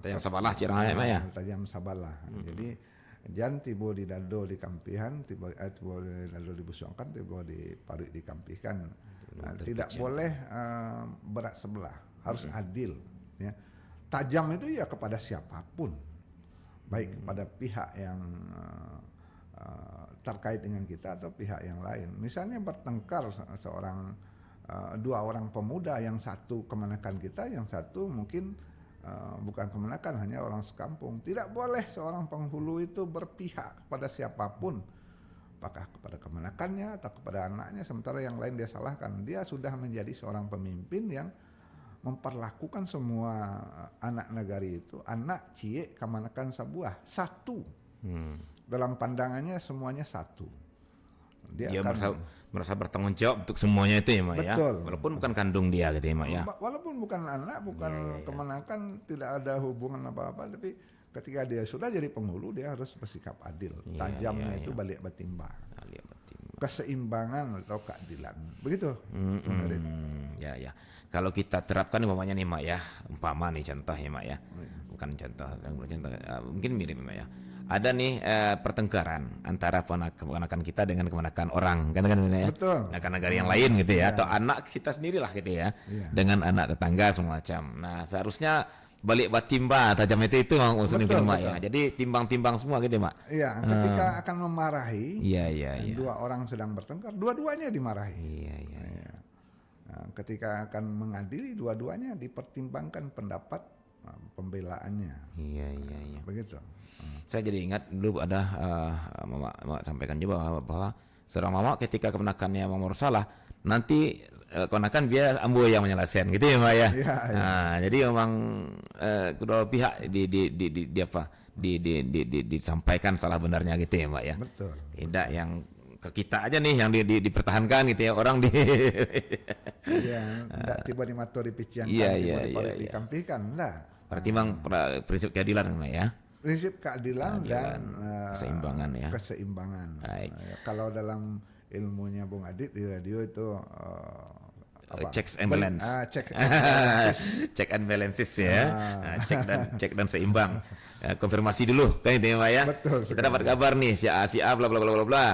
A: Tajam sabalah cirahnya Pak ya.
B: Tajam sabalah. Jadi jangan tiba di dado di kampihan, tiba di dado dibusuangkan, tiba di parik dikampikan. Tidak boleh berat sebelah, harus adil. Ya. Tajam itu ya kepada siapapun, baik kepada pihak yang terkait dengan kita atau pihak yang lain. Misalnya bertengkar dua orang pemuda, yang satu kemenakan kita, yang satu mungkin bukan kemenakan, hanya orang sekampung. Tidak boleh seorang penghulu itu berpihak kepada siapapun, apakah kepada kemenakannya atau kepada anaknya, sementara yang lain dia salahkan. Dia sudah menjadi seorang pemimpin yang memperlakukan semua anak negari itu anak cie kemenakan sebuah satu. Dalam pandangannya semuanya satu. Dia
A: merasa bertanggung jawab untuk semuanya itu ya Mak ya. Walaupun bukan kandung dia gitu ya Mak ya.
B: Walaupun bukan anak, bukan kemenakan, tidak ada hubungan apa-apa, tapi ketika dia sudah jadi penghulu dia harus bersikap adil. Tajamnya itu balik batimba. Keseimbangan atau keadilan. Begitu.
A: Ya. Kalau kita terapkan umpamanya nih Mak ya, umpama nih contoh ya Mak ya. Bukan contoh, mungkin mirip Mak ya. Ada nih pertengkaran antara keponakan kita dengan keponakan orang, kan ya.
B: Betul.
A: Keponakan negara yang lain gitu ya, atau anak kita sendirilah gitu ya, dengan anak tetangga semacam. Nah, seharusnya balik batimba tajam itu maksudnya gitu Mak ya. Jadi timbang-timbang semua gitu Mak.
B: Iya, ketika akan memarahi, dua orang sedang bertengkar, dua-duanya dimarahi.
A: Iya.
B: Nah, ketika akan mengadili, dua-duanya dipertimbangkan pendapat pembelaannya.
A: Iya.
B: Begitu.
A: Saya jadi ingat dulu ada mama sampaikan juga bahwa seorang mama ketika keponakannya mau salah, nanti keponakan dia ambo yang menyelesaikan gitu ya Mak ya. Nah, jadi memang kedua pihak disampaikan salah benarnya gitu ya Mak ya.
B: Betul.
A: Tidak yang ke kita aja nih yang dipertahankan gitu ya, orang di
B: Iya, tidak tiba di mato dipiciankan,
A: Iya,
B: tiba
A: iya,
B: dipalek
A: iya.
B: dikampikan, enggak.
A: pertimbang prinsip keadilan ya.
B: Prinsip keadilan dan
A: keseimbangan ya.
B: keseimbangan.
A: Baik.
B: Kalau dalam ilmunya Bung Adit di radio itu
A: Checks and balance. Check and balances ya. Cek dan seimbang. Konfirmasi dulu kan itu ya Pak ya.
B: Betul
A: Kita
B: sekali.
A: dapat kabar nih si A bla bla bla bla bla,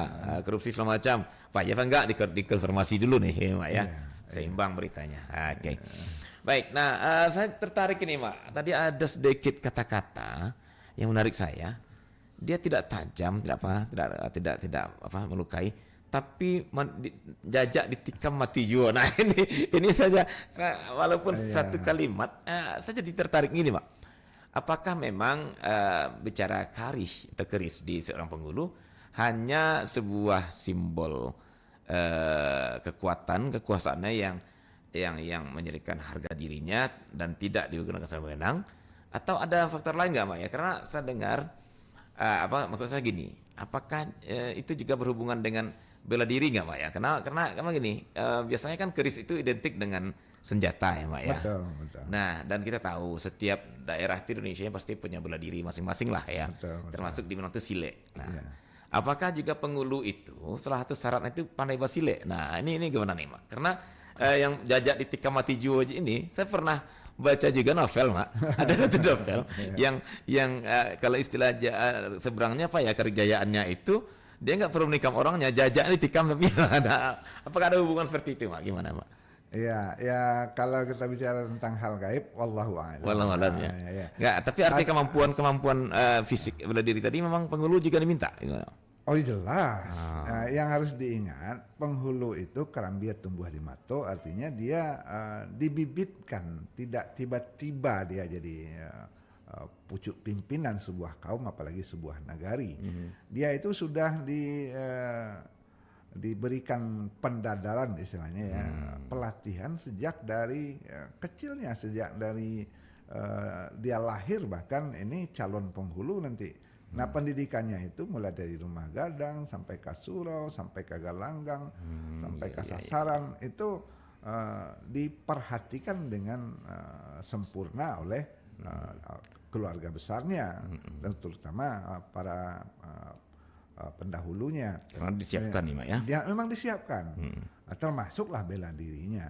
A: korupsi segala macam. Pak ya enggak dikonfirmasi dulu nih ya Pak ya. Seimbang beritanya. Oke. Baik. Nah, saya tertarik ini Pak. Tadi ada sedikit kata-kata yang menarik saya. Dia tidak tajam, tidak melukai, tapi jajak ditikam mati jua. Nah ini saja walaupun satu kalimat, saya jadi tertarik gini Pak. Apakah memang bicara keris di seorang penghulu hanya sebuah simbol kekuasaannya yang menjadikan harga dirinya dan tidak digunakan sewenang, atau ada faktor lain nggak Pak ya? Karena saya dengar maksud saya gini, apakah itu juga berhubungan dengan bela diri nggak Pak ya? Karena gini, biasanya kan keris itu identik dengan senjata ya Pak ya.
B: Betul, betul.
A: Nah, dan kita tahu setiap daerah di Indonesia pasti punya bela diri masing-masing lah ya.
B: Betul.
A: Termasuk di Minang itu sile. Nah, apakah juga penghulu itu salah satu syaratnya itu pandai basile? Nah, ini gimana nih Pak? Karena yang jajak ditikam mati jua ini, saya pernah baca juga novel Mak. Ada satu novel yang kalau istilah seberangnya apa ya, kerjayaannya itu dia nggak perlu menikam orangnya, jajak ditikam tapi ada. Apakah ada hubungan seperti itu Mak? Gimana Mak?
B: Iya, ya kalau kita bicara tentang hal gaib, wallahu a'lam.
A: Wallahu a'lam ya. Nggak, tapi artinya kemampuan fisik bela diri tadi memang penghulu juga diminta.
B: Oh jelas. Nah, yang harus diingat, penghulu itu kerambia tumbuh di mato, artinya dia dibibitkan, tidak tiba-tiba dia jadi pucuk pimpinan sebuah kaum, apalagi sebuah nagari. Dia itu sudah diberikan pendadaran istilahnya ya, pelatihan sejak dari kecilnya, sejak dari dia lahir, bahkan ini calon penghulu nanti. Nah pendidikannya itu mulai dari rumah gadang sampai ke surau, sampai ke galanggang, sampai ke sasaran, itu diperhatikan dengan sempurna oleh keluarga besarnya dan terutama para pendahulunya.
A: Karena disiapkan nih Mak ya.
B: Dia memang disiapkan. Termasuklah bela dirinya.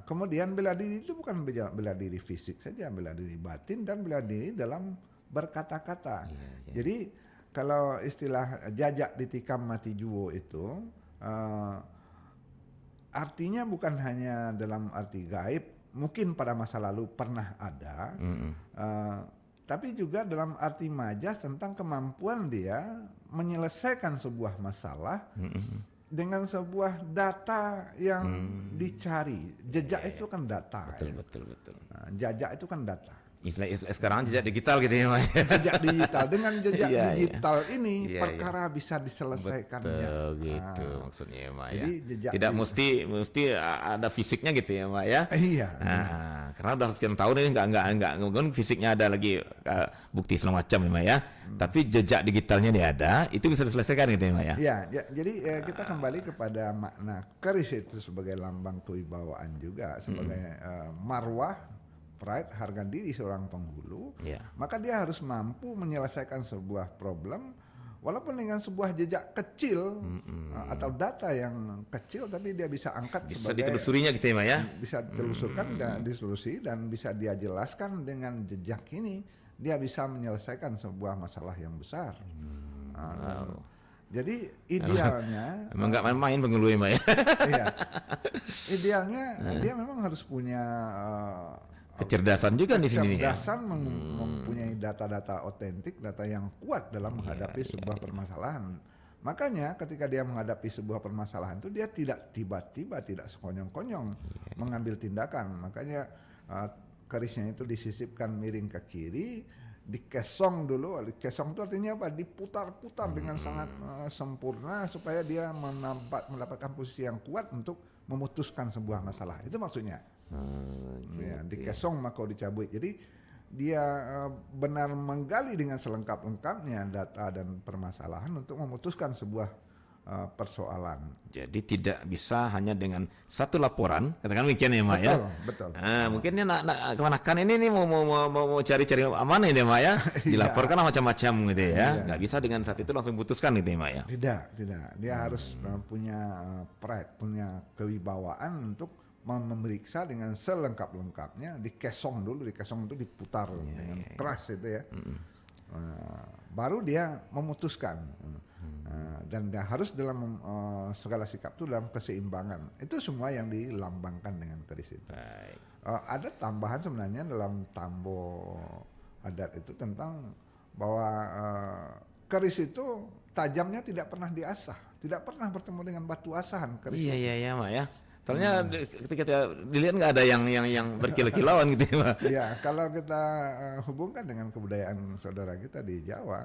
B: Kemudian bela diri itu bukan bela diri fisik saja, bela diri batin dan bela diri dalam berkata-kata. Jadi kalau istilah jajak ditikam mati juwo itu artinya bukan hanya dalam arti gaib, mungkin pada masa lalu pernah ada, tapi juga dalam arti majas tentang kemampuan dia menyelesaikan sebuah masalah dengan sebuah data yang dicari. Jejak itu kan data.
A: Betul.
B: Nah, jajak itu kan data.
A: Istilah sekarang jejak digital gitu ya Mak.
B: Jejak digital, dengan jejak digital ini
A: Iya,
B: perkara bisa diselesaikannya.
A: Betul gitu maksudnya ya Mak
B: Jadi
A: ya.
B: jejak
A: Tidak mesti ada fisiknya gitu ya Mak ya.
B: Iya.
A: Nah, karena udah sekian tahun ini enggak fisiknya ada lagi bukti segala macam ya Mak ya. Tapi jejak digitalnya dia ada, itu bisa diselesaikan gitu ya Mak ya.
B: Iya, jadi kita kembali kepada makna keris itu sebagai lambang kewibawaan juga, sebagai marwah, pride, harga diri seorang penghulu. Maka dia harus mampu menyelesaikan sebuah problem walaupun dengan sebuah jejak kecil atau data yang kecil, tapi dia bisa angkat
A: Bisa
B: sebagai,
A: ditelusurinya gitu ya Mak ya.
B: bisa ditelusurkan dan diselusuri, dan bisa dia jelaskan dengan jejak ini dia bisa menyelesaikan sebuah masalah yang besar. Jadi idealnya
A: Emang nggak main-main penghulu ya Mak ya.
B: iya, idealnya dia memang harus punya
A: Kecerdasan juga di sini ya.
B: kecerdasan mempunyai data-data otentik, data yang kuat dalam menghadapi sebuah permasalahan. Makanya ketika dia menghadapi sebuah permasalahan itu dia tidak tiba-tiba, tidak sekonyong-konyong mengambil tindakan. Makanya kerisnya itu disisipkan miring ke kiri, dikesong dulu. Kesong itu artinya apa? Diputar-putar dengan sangat sempurna supaya dia mendapatkan posisi yang kuat untuk memutuskan sebuah masalah. Itu maksudnya. Dikesong maka dicabut. Jadi dia benar menggali dengan selengkap-lengkapnya data dan permasalahan untuk memutuskan sebuah persoalan.
A: Jadi tidak bisa hanya dengan satu laporan, katakan demikian ya Mak ya.
B: Betul.
A: Mungkin dia nak kemanakan ini mau cari-cari aman ini Mak ya, dilaporkan macam-macam gitu ya. Nggak bisa dengan saat itu langsung putuskan gitu ya Mak ya.
B: Tidak. Dia harus punya pride, punya kewibawaan untuk memeriksa dengan selengkap-lengkapnya, dikesong itu diputar dengan keras itu ya. Baru dia memutuskan. Dan dia harus dalam segala sikap itu dalam keseimbangan. Itu semua yang dilambangkan dengan keris itu. Ada tambahan sebenarnya dalam tambo adat itu tentang bahwa keris itu tajamnya tidak pernah diasah, tidak pernah bertemu dengan batu asahan keris.
A: Iya Mak ya. Soalnya ketika dilihat nggak ada yang berkilau-kilauan gitu ya Mak.
B: Ya, kalau kita hubungkan dengan kebudayaan saudara kita di Jawa,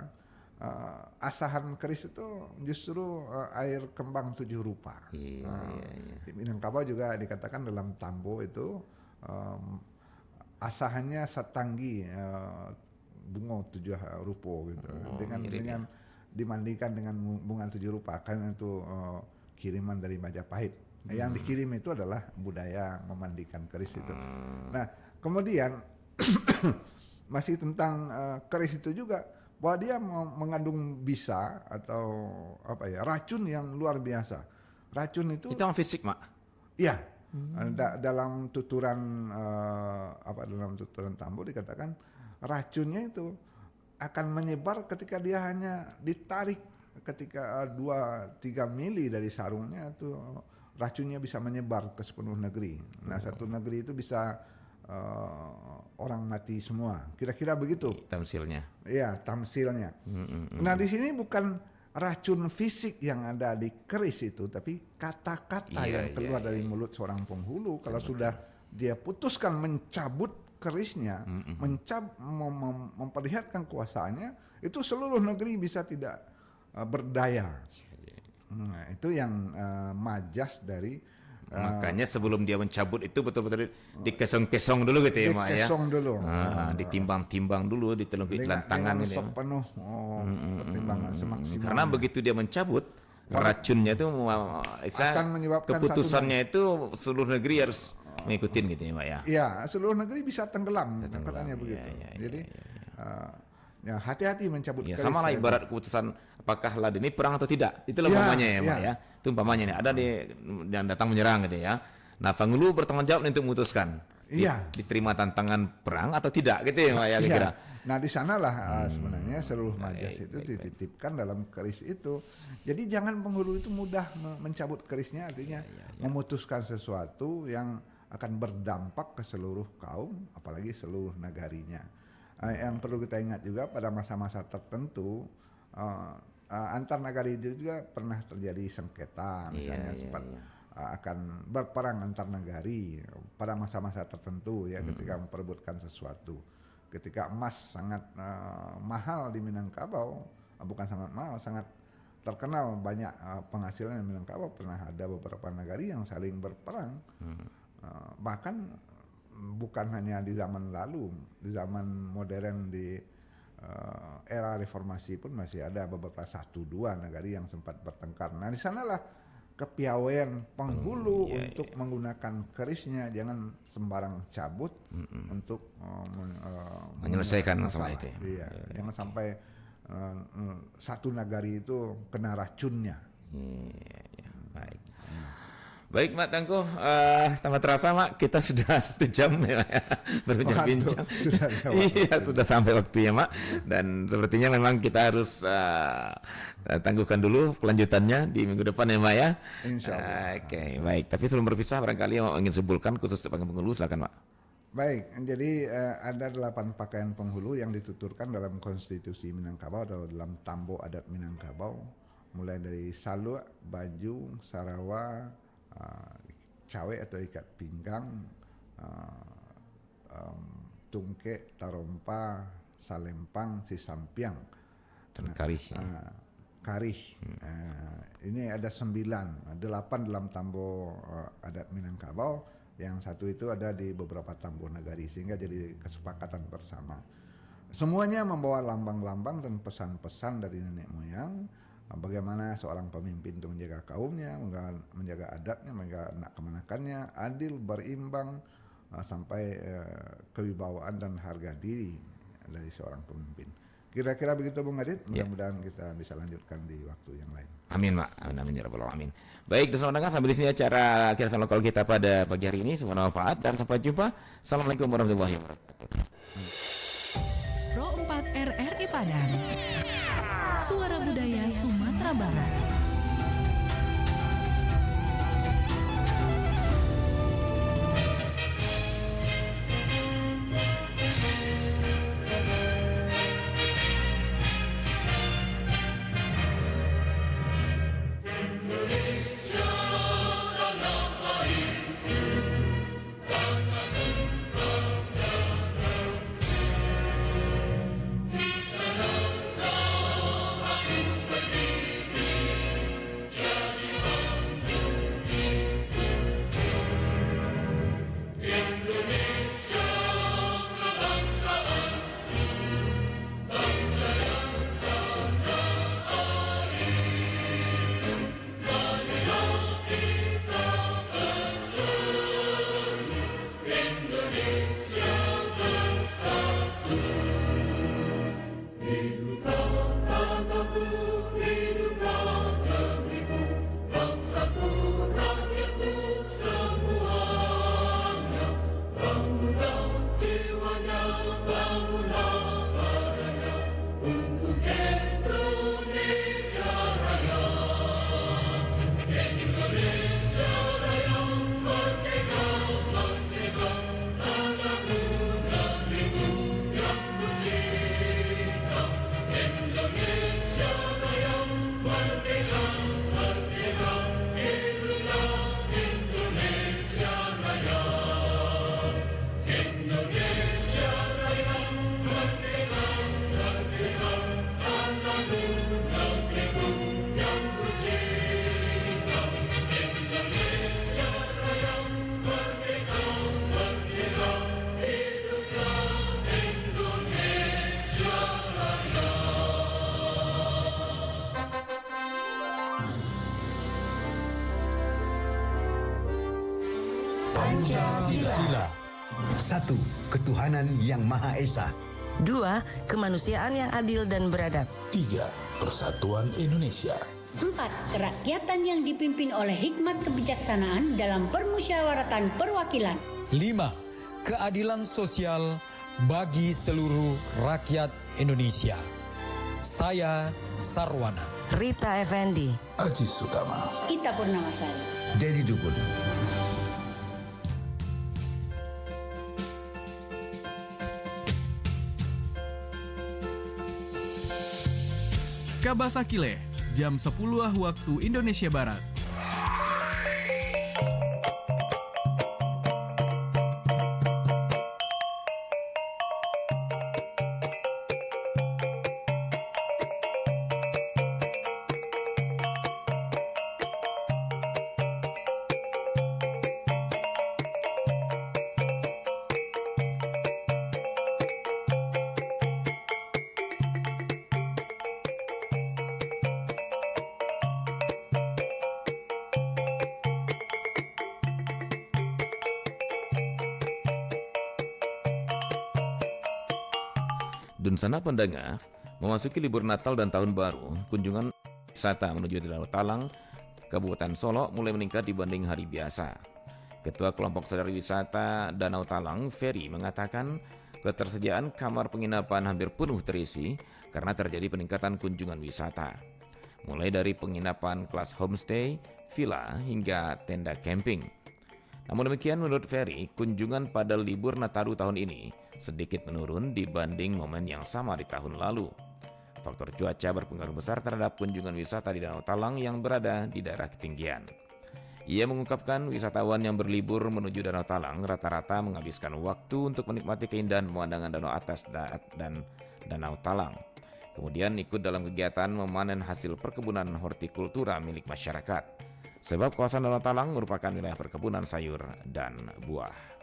B: asahan keris itu justru air kembang 7 rupa. Di Minangkabau juga dikatakan dalam tambo itu asahannya satanggi bunga 7 rupa gitu. Dengan dimandikan dengan bunga 7 rupa karena itu kiriman dari Majapahit. Yang dikirim itu adalah budaya memandikan keris itu. Nah, kemudian masih tentang keris itu juga bahwa dia mengandung bisa atau racun yang luar biasa. Racun itu
A: fisik Mak.
B: Iya. Dalam tuturan dalam tuturan tambo dikatakan racunnya itu akan menyebar ketika dia hanya ditarik ketika 2-3 mili dari sarungnya itu racunnya bisa menyebar ke sepenuh negeri. Nah, satu negeri itu bisa orang mati semua. Kira-kira begitu.
A: Tamsilnya.
B: Iya, tamsilnya. Nah, di sini bukan racun fisik yang ada di keris itu, tapi kata-kata yang keluar dari mulut seorang penghulu. Kalau sudah dia putuskan mencabut kerisnya, memperlihatkan kuasaannya, itu seluruh negeri bisa tidak berdaya. Nah, itu yang majas dari
A: makanya sebelum dia mencabut itu betul-betul dikesong-kesong dulu gitu ya Mak ya.
B: Dikesong dulu.
A: Ditimbang-timbang dulu, ditelungkup tangan
B: ini. Dengan penuh pertimbangan semaksimal.
A: Karena begitu dia mencabut racunnya itu
B: akan menyebabkan
A: keputusannya itu seluruh negeri harus ngikutin gitu ya Mak ya.
B: Iya, seluruh negeri bisa tenggelam katanya begitu. Jadi ya hati-hati mencabut keris.
A: Sama lah ibarat keputusan apakah Ladini perang atau tidak. Itulah umpamanya ya Mak ya. Itu umpamanya nih, ada yang datang menyerang gitu ya. Nah, penghulu bertanggung jawab untuk memutuskan. Diterima tantangan perang atau tidak gitu ya Mak ya kira.
B: Nah, di sanalah sebenarnya seluruh majas itu dititipkan dalam keris itu. Jadi jangan penghulu itu mudah mencabut kerisnya, artinya memutuskan sesuatu yang akan berdampak ke seluruh kaum, apalagi seluruh nagarinya. Yang perlu kita ingat juga pada masa-masa tertentu antar nagari itu juga pernah terjadi sengketa, misalnya sempat akan berperang antar nagari pada masa-masa tertentu ya, ketika memperebutkan sesuatu. Ketika emas sangat mahal di Minangkabau, bukan sangat mahal, sangat terkenal, banyak penghasilan di Minangkabau, pernah ada beberapa nagari yang saling berperang. Bahkan bukan hanya di zaman lalu, di zaman modern, di era reformasi pun masih ada beberapa 1-2 nagari yang sempat bertengkar. Nah, di sanalah kepiawaian penghulu untuk menggunakan kerisnya, jangan sembarang cabut untuk
A: menyelesaikan masalah itu.
B: Jangan sampai satu nagari itu kena racunnya.
A: Baik. Baik Mak Tangguh, tanpa terasa Mak, kita sudah 1 jam ya berbincang-bincang. Sudah sampai waktunya Mak. Dan sepertinya memang kita harus tangguhkan dulu kelanjutannya di minggu depan ya Mak ya.
B: Insya Allah.
A: Oke, baik. Tapi sebelum berpisah barangkali yang ingin sebutkan khusus untuk penghulu, silakan Mak.
B: Baik, jadi ada 8 pakaian penghulu yang dituturkan dalam konstitusi Minangkabau atau dalam tambo adat Minangkabau. Mulai dari saluk, baju, sarawa, cawe atau ikat pinggang, tungke, tarompa, salempang, sisampiang,
A: dan karih.
B: Karih. Ini ada 9, 8 dalam tambo adat Minangkabau, yang 1 itu ada di beberapa tambo nagari, sehingga jadi kesepakatan bersama. Semuanya membawa lambang-lambang dan pesan-pesan dari nenek moyang bagaimana seorang pemimpin itu menjaga kaumnya, menjaga adatnya, menjaga anak kemanakannya, adil, berimbang, sampai kewibawaan dan harga diri dari seorang pemimpin. Kira-kira begitu Bung Adit, mudah-mudahan kita bisa lanjutkan di waktu yang lain.
A: Amin Pak, amin ya rabbal alamin. Baik, dan dengar sampai di sini acara Khilafah Lokal kita pada pagi hari ini. Semoga manfaat dan sampai jumpa. Assalamualaikum warahmatullahi wabarakatuh.
D: Pro 4 RRI Padang, Suara Budaya Sumatera Barat.
E: Pancasila. 1. Ketuhanan yang Maha Esa.
F: 2. Kemanusiaan yang adil dan beradab.
G: 3. Persatuan Indonesia.
H: 4. Kerakyatan yang dipimpin oleh hikmat kebijaksanaan dalam permusyawaratan perwakilan.
I: 5. Keadilan sosial bagi seluruh rakyat Indonesia. Saya Sarwana.
F: Rita Effendi.
G: Aji Sutama.
H: Ita Purnamasari.
E: Dedi Dukun.
J: Kabasakile, jam 10 waktu Indonesia Barat.
A: Dunsana pendengar, memasuki libur Natal dan Tahun Baru, kunjungan wisata menuju Danau Talang, Kabupaten Solok mulai meningkat dibanding hari biasa. Ketua Kelompok Sadar Wisata Danau Talang, Ferry, mengatakan ketersediaan kamar penginapan hampir penuh terisi karena terjadi peningkatan kunjungan wisata. Mulai dari penginapan kelas homestay, villa, hingga tenda camping. Namun demikian, menurut Ferry, kunjungan pada libur Nataru tahun ini sedikit menurun dibanding momen yang sama di tahun lalu. Faktor cuaca berpengaruh besar terhadap kunjungan wisata di Danau Talang yang berada di daerah ketinggian. Ia mengungkapkan wisatawan yang berlibur menuju Danau Talang rata-rata menghabiskan waktu untuk menikmati keindahan pemandangan danau atas dan Danau Talang. Kemudian ikut dalam kegiatan memanen hasil perkebunan hortikultura milik masyarakat. Sebab kawasan Danau Talang merupakan wilayah perkebunan sayur dan buah.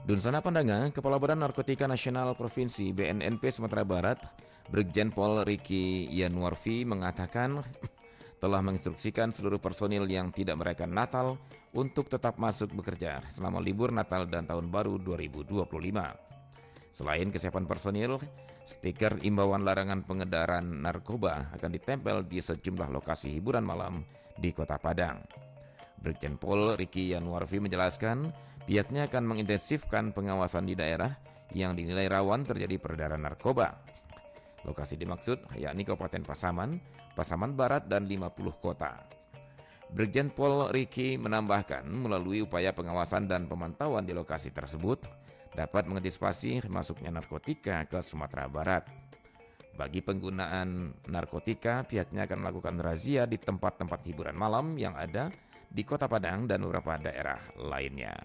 A: Dunsana Pandanga, Kepala Badan Narkotika Nasional Provinsi BNNP Sumatera Barat, Brigjen Pol Riki Yanuarfi mengatakan telah menginstruksikan seluruh personil yang tidak merayakan Natal untuk tetap masuk bekerja selama libur Natal dan Tahun Baru 2025. Selain kesiapan personil, stiker imbauan larangan pengedaran narkoba akan ditempel di sejumlah lokasi hiburan malam di Kota Padang. Brigjen Pol Riki Yanuarfi menjelaskan pihaknya akan mengintensifkan pengawasan di daerah yang dinilai rawan terjadi peredaran narkoba. Lokasi dimaksud yakni Kabupaten Pasaman, Pasaman Barat, dan 50 kota. Brigjen Pol Riki menambahkan melalui upaya pengawasan dan pemantauan di lokasi tersebut dapat mengantisipasi masuknya narkotika ke Sumatera Barat. Bagi penggunaan narkotika, pihaknya akan melakukan razia di tempat-tempat hiburan malam yang ada di Kota Padang dan beberapa daerah lainnya.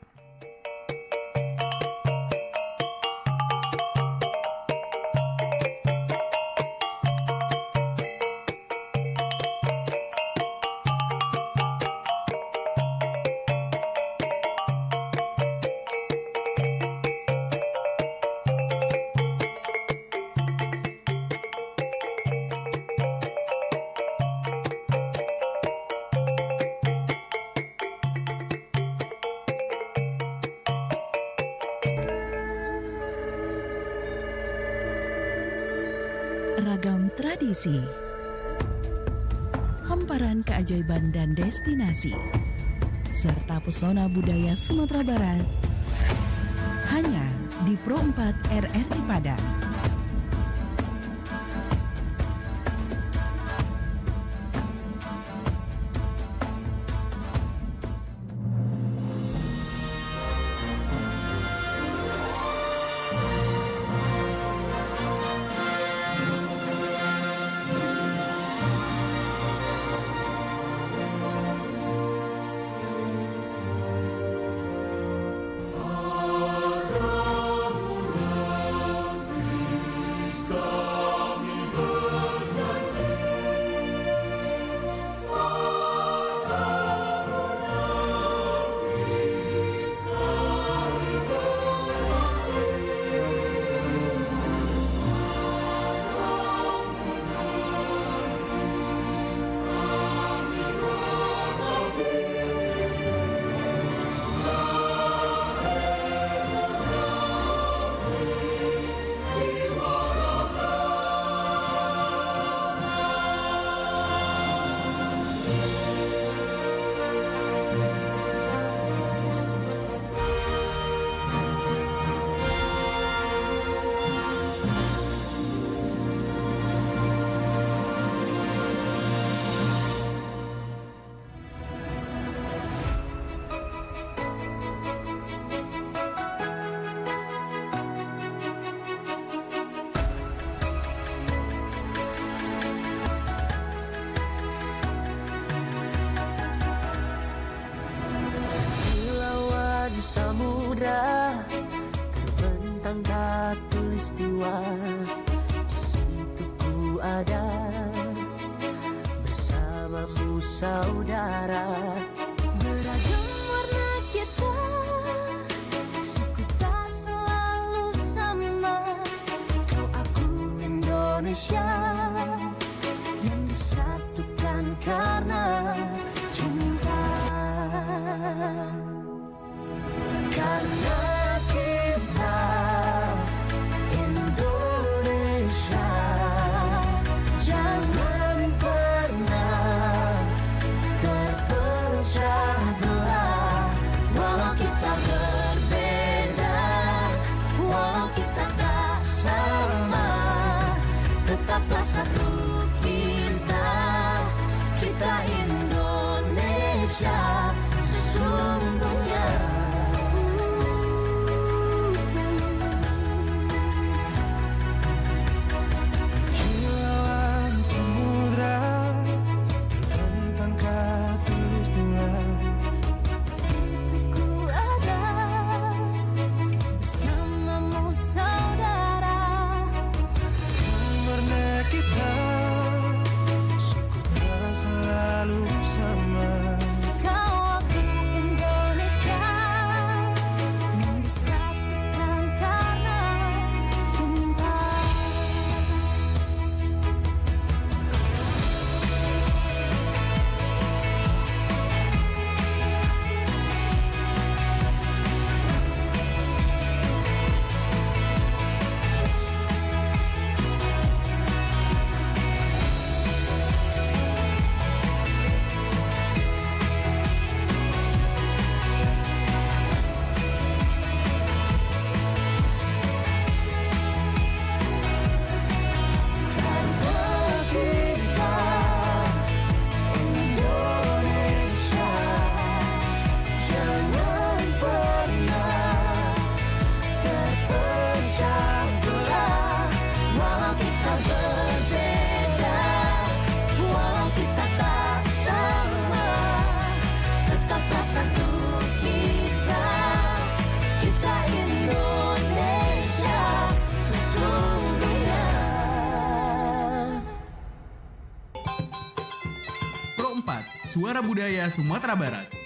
D: Ragam tradisi, hamparan keajaiban dan destinasi, serta pesona budaya Sumatera Barat, hanya di Pro 4 RRI Padang.
K: Samudra terbentang khatulistiwa, di situ ku ada bersamamu saudara. Beragam warna kita, suku tak selalu sama. Kau aku Indonesia yang disatukan karena cinta. Karena kita Indonesia, jangan pernah terpecah belah. Walau kita berbeda, walau kita tak sama, tetaplah satu kita, kita Indonesia sesungguhnya.
L: Kita
J: Suara Budaya Sumatera Barat.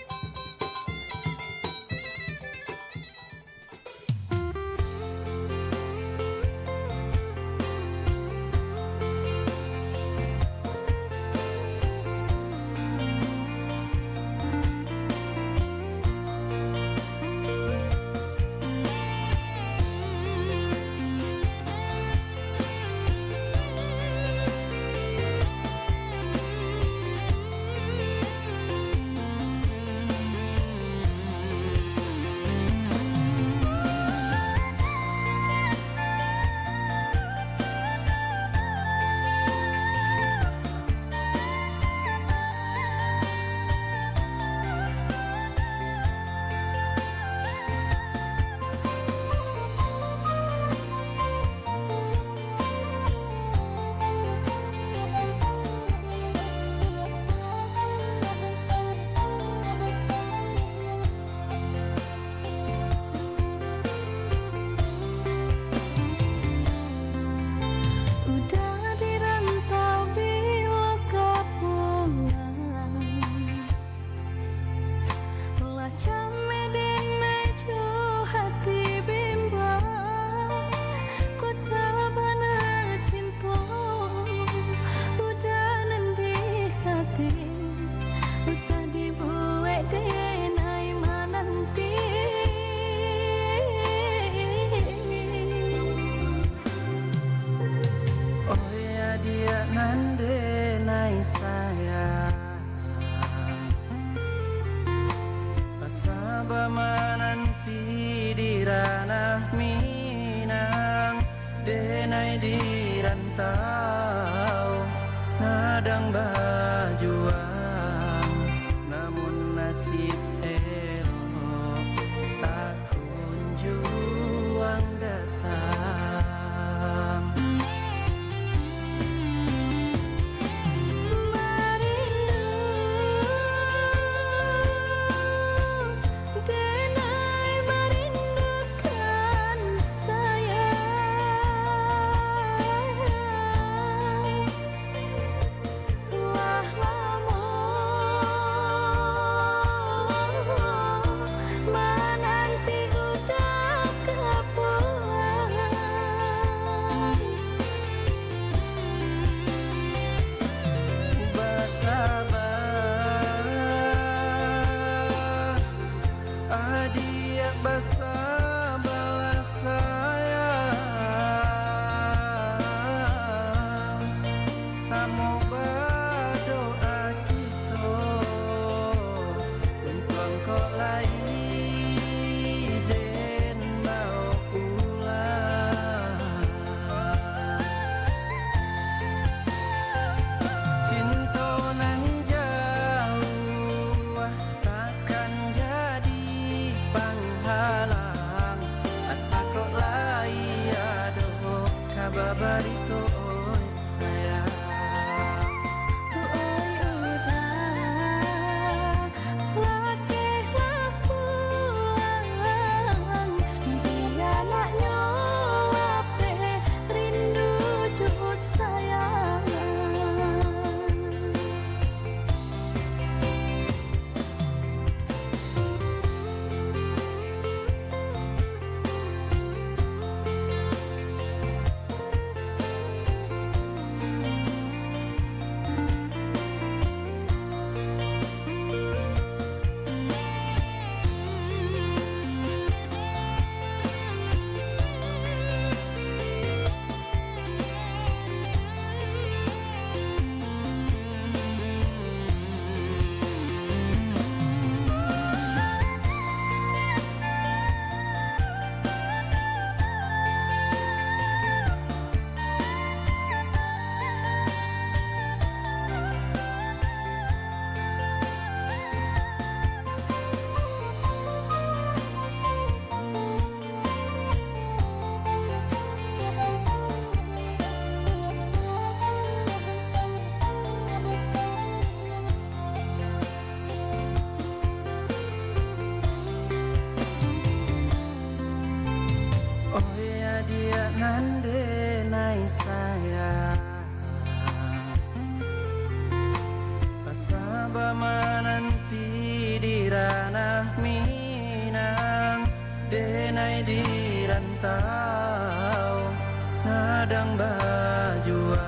L: Coba menanti di ranah Minang, denai di rantau sedang berjuang,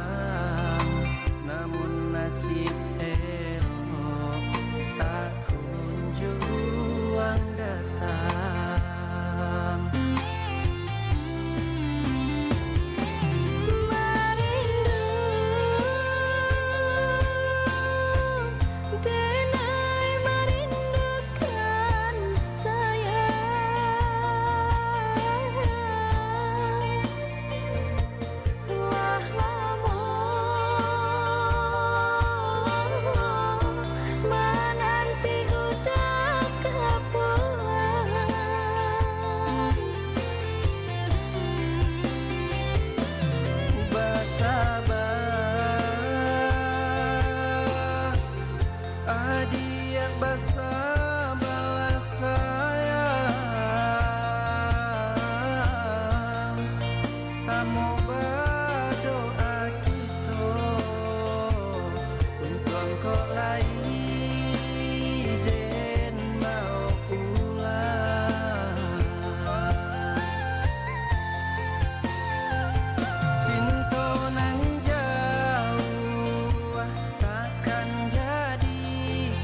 L: namun nasib elok tak kunjung datang.
K: Denai merindukan saya, wah lamun menanti udah kepulang.
L: Bersabar, adi yang bersabarlah sayang, samo berdoa kita untuk engkau lagi den mau pulang. Cinta nang jauh takkan jadi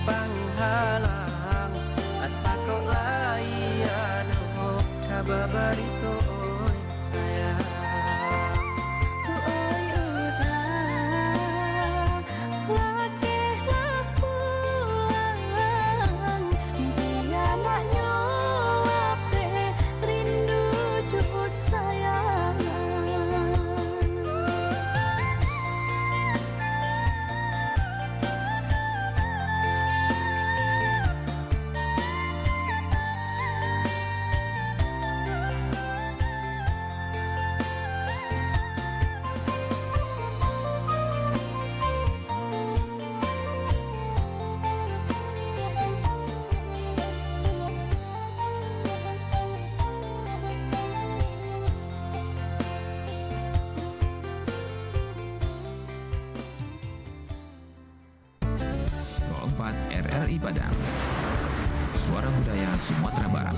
L: penghalang, asa kau lai aduh kabar barito oi sayang.
K: Oi udah lakilah pulang, dia nak nyolape rindu jut sayang.
A: RRI Padang, Suara Budaya Sumatera Barat.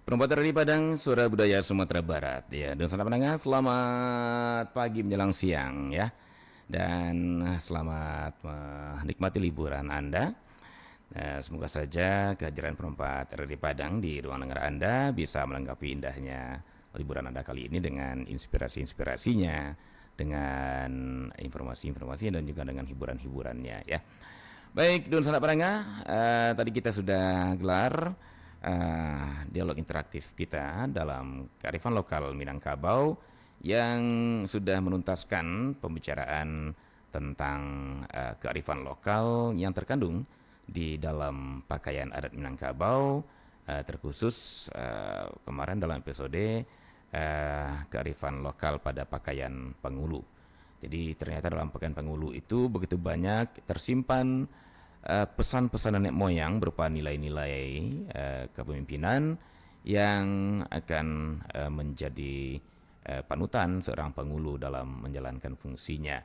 A: Perempuan dari Padang, Suara Budaya Sumatera Barat ya. Dan saudara pendengar, selamat pagi menjelang siang ya. Dan selamat menikmati liburan Anda. Semoga saja kehadiran Perempuan dari Padang di ruang dengar Anda bisa melengkapi indahnya liburan Anda kali ini dengan inspirasi-inspirasinya, dengan informasi-informasi dan juga dengan hiburan-hiburannya ya. Baik, dan saudara pendengar, tadi kita sudah gelar dialog interaktif kita dalam kearifan lokal Minangkabau yang sudah menuntaskan pembicaraan tentang kearifan lokal yang terkandung di dalam pakaian adat Minangkabau, terkhusus kemarin dalam episode kearifan lokal pada pakaian Pengulu. Jadi ternyata dalam pakaian Pengulu itu begitu banyak tersimpan pesan-pesan nenek moyang berupa nilai-nilai kepemimpinan yang akan menjadi panutan seorang Pengulu dalam menjalankan fungsinya.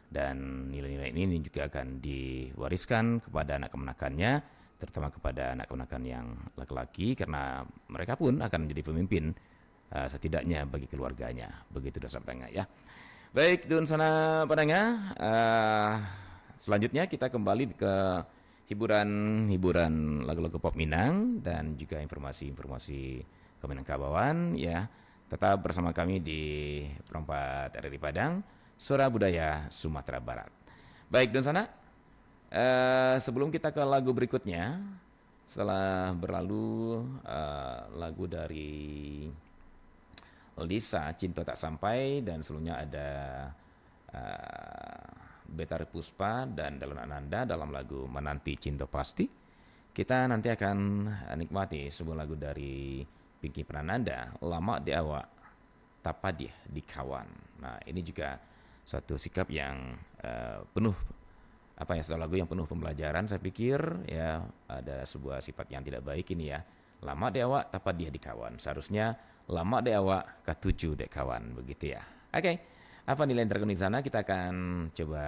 A: Dan nilai-nilai ini juga akan diwariskan kepada anak kemenakannya, terutama kepada anak kemenakan yang laki-laki, karena mereka pun akan menjadi pemimpin setidaknya bagi keluarganya. Begitu dasar pendengar ya. Baik, dun sana pendengar, selanjutnya kita kembali ke hiburan lagu-lagu pop Minang dan juga informasi-informasi Keminangkabauan ya. Tetap bersama kami di Perempat RRI Padang, Suara Budaya Sumatera Barat. Baik, dan sana sebelum kita ke lagu berikutnya, setelah berlalu lagu dari Lisa, Cinta Tak Sampai, dan sebelumnya ada Betari Puspa dan Dalon Ananda dalam lagu Menanti Cinta Pasti. Kita nanti akan nikmati sebuah lagu dari Pinky Prananda, Lama di Awak Tapadih di Kawan. Nah, ini juga satu sikap yang penuh satu lagu yang penuh pembelajaran, saya pikir ya. Ada sebuah sifat yang tidak baik ini ya. Lama di awak tapadih di kawan. Seharusnya lama di awak katuju dek kawan, begitu ya. Oke. Apa nilai yang terkandung di sana kita akan coba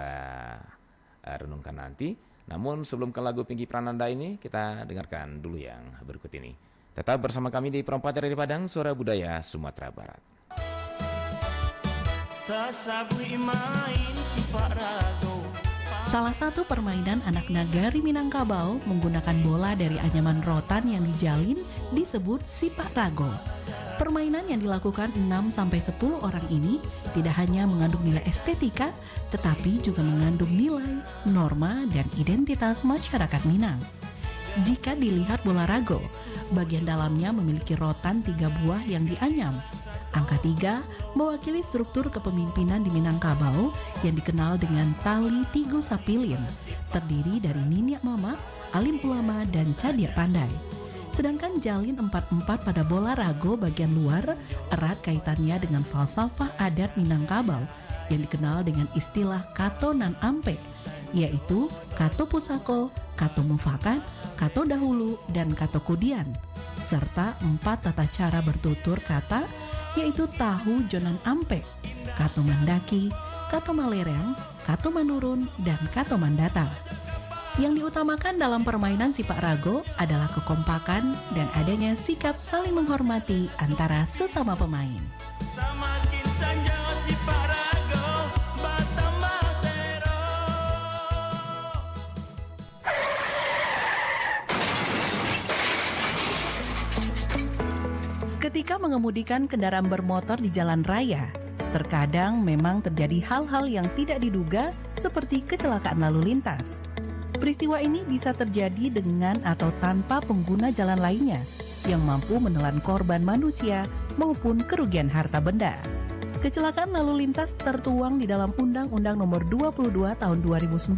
A: renungkan nanti. Namun sebelum ke lagu Pinky Prananda ini, kita dengarkan dulu yang berikut ini. Tetap bersama kami di Perempat RRI Padang, Suara Budaya Sumatera Barat.
D: Salah satu permainan anak nagari Minangkabau menggunakan bola dari anyaman rotan yang dijalin disebut sipak rago. Permainan yang dilakukan 6-10 orang ini tidak hanya mengandung nilai estetika, tetapi juga mengandung nilai, norma, dan identitas masyarakat Minang. Jika dilihat bola rago, bagian dalamnya memiliki rotan 3 buah yang dianyam. Angka 3 mewakili struktur kepemimpinan di Minangkabau yang dikenal dengan tali Tigo Sapilin, terdiri dari Niniak Mama, Alim Ulama, dan Cadia Pandai. Sedangkan jalin 4-4 pada bola rago bagian luar erat kaitannya dengan falsafah adat Minangkabau yang dikenal dengan istilah Kato Nan Ampe, yaitu Kato Pusako, Kato Mufakat, Kato Dahulu, dan Kato Kudian, serta 4 tata cara bertutur kata, yaitu Tahu Jonan Ampe, Kato Mandaki, Kato Malereng, Kato Manurun, dan Kato Mandata. Yang diutamakan dalam permainan sipak rago adalah kekompakan dan adanya sikap saling menghormati antara sesama pemain. Ketika mengemudikan kendaraan bermotor di jalan raya, terkadang memang terjadi hal-hal yang tidak diduga seperti kecelakaan lalu lintas. Peristiwa ini bisa terjadi dengan atau tanpa pengguna jalan lainnya yang mampu menelan korban manusia maupun kerugian harta benda. Kecelakaan lalu lintas tertuang di dalam Undang-Undang Nomor 22 Tahun 2009,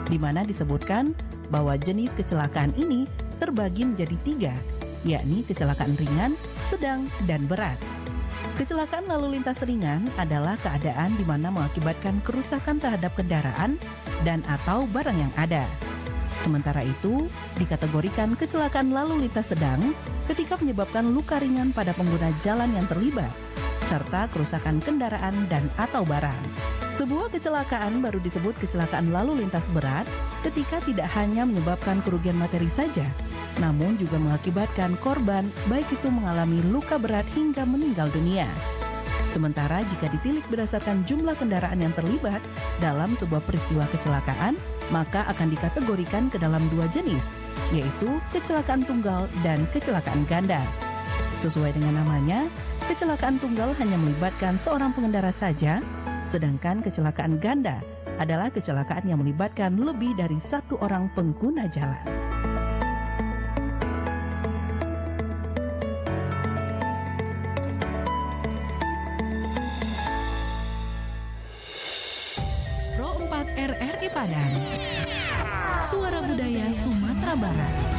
D: di mana disebutkan bahwa jenis kecelakaan ini terbagi menjadi 3, yakni kecelakaan ringan, sedang, dan berat. Kecelakaan lalu lintas ringan adalah keadaan di mana mengakibatkan kerusakan terhadap kendaraan dan atau barang yang ada. Sementara itu, dikategorikan kecelakaan lalu lintas sedang ketika menyebabkan luka ringan pada pengguna jalan yang terlibat, serta kerusakan kendaraan dan atau barang. Sebuah kecelakaan baru disebut kecelakaan lalu lintas berat ketika tidak hanya menyebabkan kerugian materi saja, namun juga mengakibatkan korban baik itu mengalami luka berat hingga meninggal dunia. Sementara jika ditilik berdasarkan jumlah kendaraan yang terlibat dalam sebuah peristiwa kecelakaan, maka akan dikategorikan ke dalam dua jenis, yaitu kecelakaan tunggal dan kecelakaan ganda. Sesuai dengan namanya, kecelakaan tunggal hanya melibatkan seorang pengendara saja, sedangkan kecelakaan ganda adalah kecelakaan yang melibatkan lebih dari satu orang pengguna jalan. Pro 4 RRI Padang, Suara Budaya Sumatera Barat.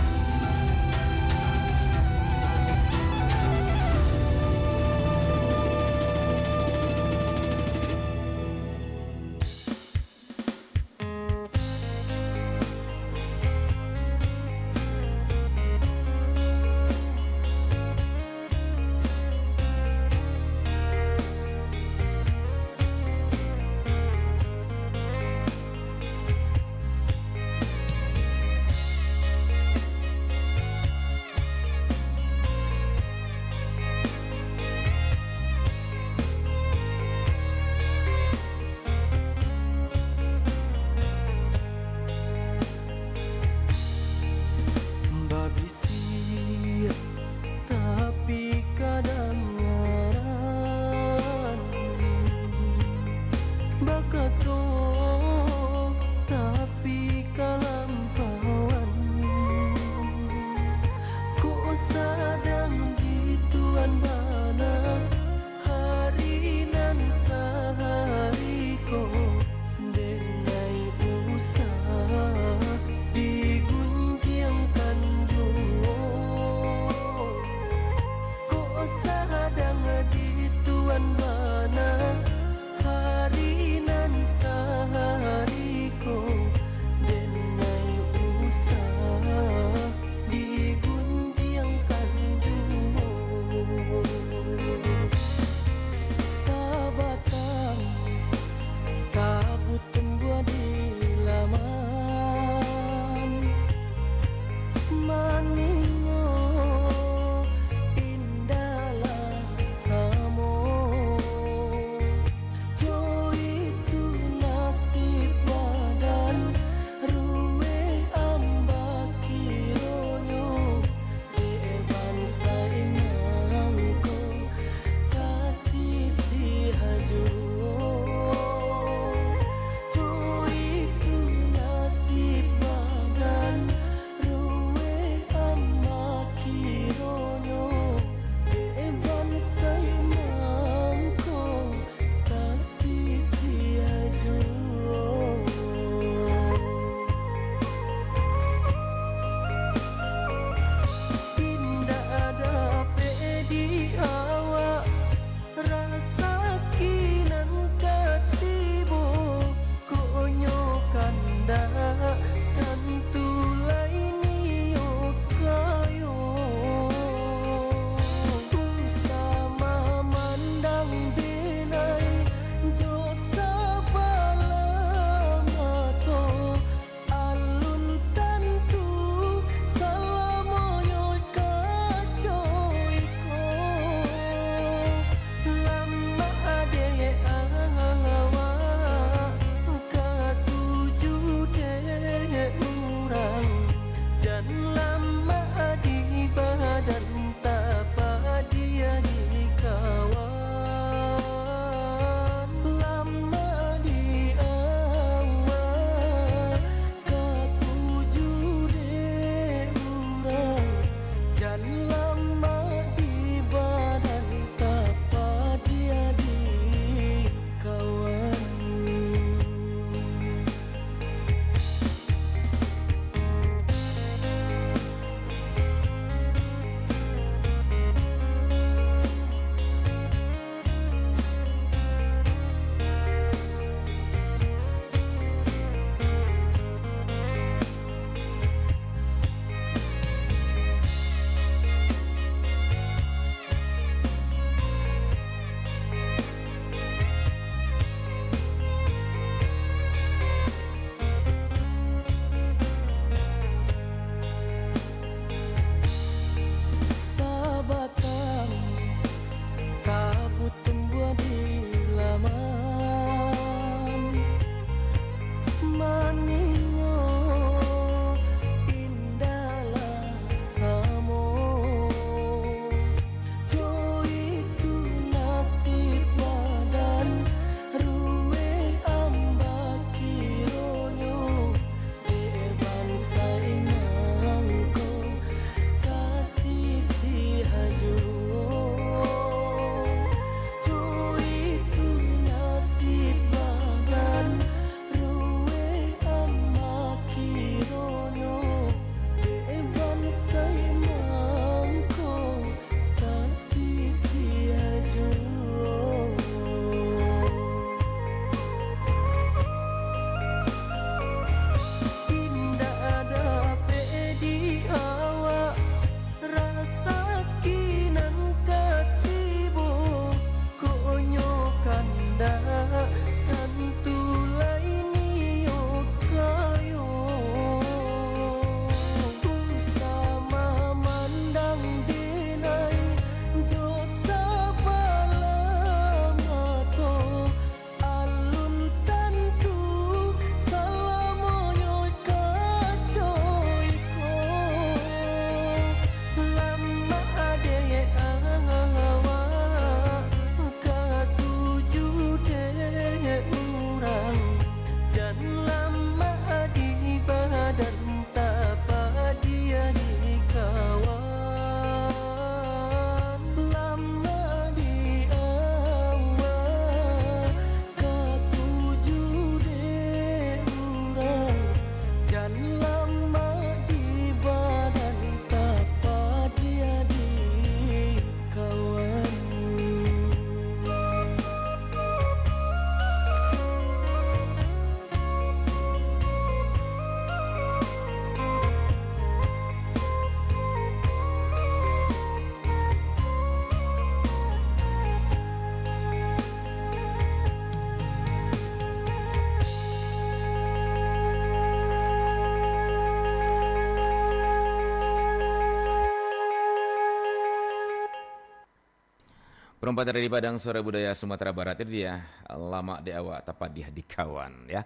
A: Perempuan dari Padang Sore Budaya Sumatera Barat itu dia lama di awak tapat dia di kawan ya.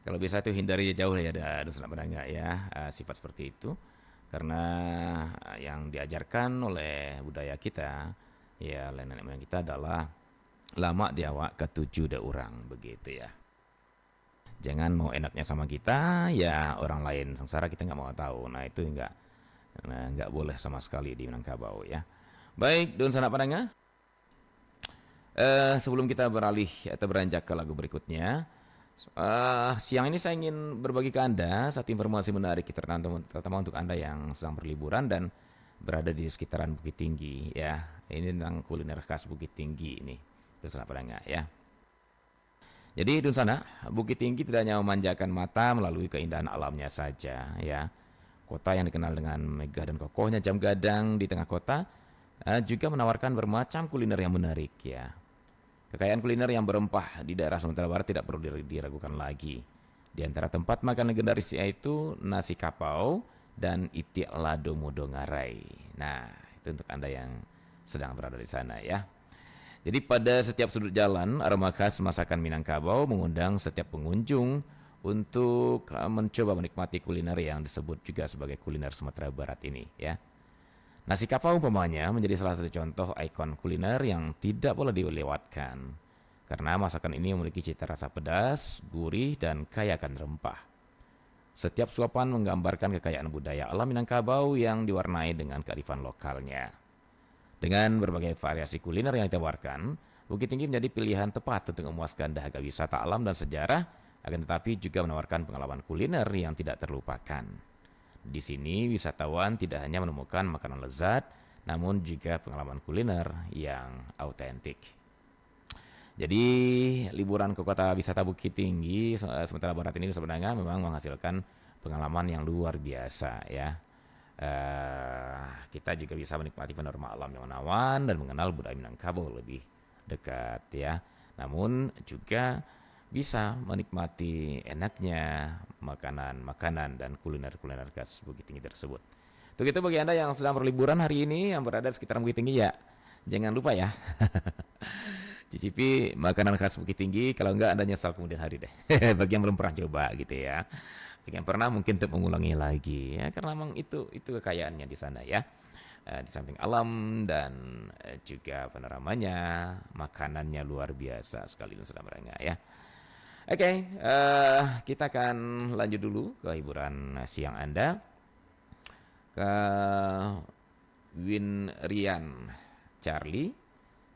A: Kalau bisa itu hindari jauh ya ada sanak pendengar ya sifat seperti itu karena yang diajarkan oleh budaya kita ya oleh nenek moyang kita adalah lama di awak ketujuh da orang begitu ya. Jangan mau enaknya sama kita ya orang lain sengsara kita nggak mau tahu. Nah itu nggak boleh sama sekali di Minangkabau ya. Baik, don sanak pendengar. Sebelum kita beralih atau beranjak ke lagu berikutnya, siang ini saya ingin berbagi ke Anda satu informasi menarik terutama untuk Anda yang sedang berliburan dan berada di sekitaran Bukit Tinggi ya. Ini tentang kuliner khas Bukit Tinggi ini, Dun Pendengar ya. Jadi Dun Sana, Bukit Tinggi tidak hanya memanjakan mata melalui keindahan alamnya saja ya. Kota yang dikenal dengan megah dan kokohnya jam gadang di tengah kota juga menawarkan bermacam kuliner yang menarik ya. Kekayaan kuliner yang berempah di daerah Sumatera Barat tidak perlu diragukan lagi. Di antara tempat makan legendaris yaitu nasi kapau dan itik lado modo ngarai. Nah, itu untuk Anda yang sedang berada di sana ya. Jadi pada setiap sudut jalan, aroma khas masakan Minangkabau mengundang setiap pengunjung untuk mencoba menikmati kuliner yang disebut juga sebagai kuliner Sumatera Barat ini ya. Nasi kapau umpamanya menjadi salah satu contoh ikon kuliner yang tidak boleh dilewatkan. Karena masakan ini memiliki cita rasa pedas, gurih, dan kaya akan rempah. Setiap suapan menggambarkan kekayaan budaya alam Minangkabau yang diwarnai dengan kearifan lokalnya. Dengan berbagai variasi kuliner yang ditawarkan, Bukit Tinggi menjadi pilihan tepat untuk memuaskan dahaga wisata alam dan sejarah, akan tetapi juga menawarkan pengalaman kuliner yang tidak terlupakan. Di sini wisatawan tidak hanya menemukan makanan lezat, namun juga pengalaman kuliner yang autentik. Jadi liburan ke kota wisata Bukit Tinggi Sumatera Barat ini sebenarnya memang menghasilkan pengalaman yang luar biasa ya. Kita juga bisa menikmati panorama alam yang menawan dan mengenal budaya Minangkabau lebih dekat ya. Namun juga bisa menikmati enaknya makanan dan kuliner-kuliner khas Bukit Tinggi tersebut. Untuk itu bagi Anda yang sedang berliburan hari ini yang berada di sekitar Bukit Tinggi ya, jangan lupa ya. Cicipi makanan khas Bukit Tinggi, kalau enggak Anda nyesal kemudian hari deh. Bagi yang belum pernah coba gitu ya. Bagi yang pernah mungkin untuk mengulangi lagi ya, karena memang itu kekayaannya di sana ya. Di samping alam dan juga panoramanya, makanannya luar biasa sekali sudah mereka ya. Oke, kita akan lanjut dulu ke hiburan siang Anda. Ke Win Rian Charlie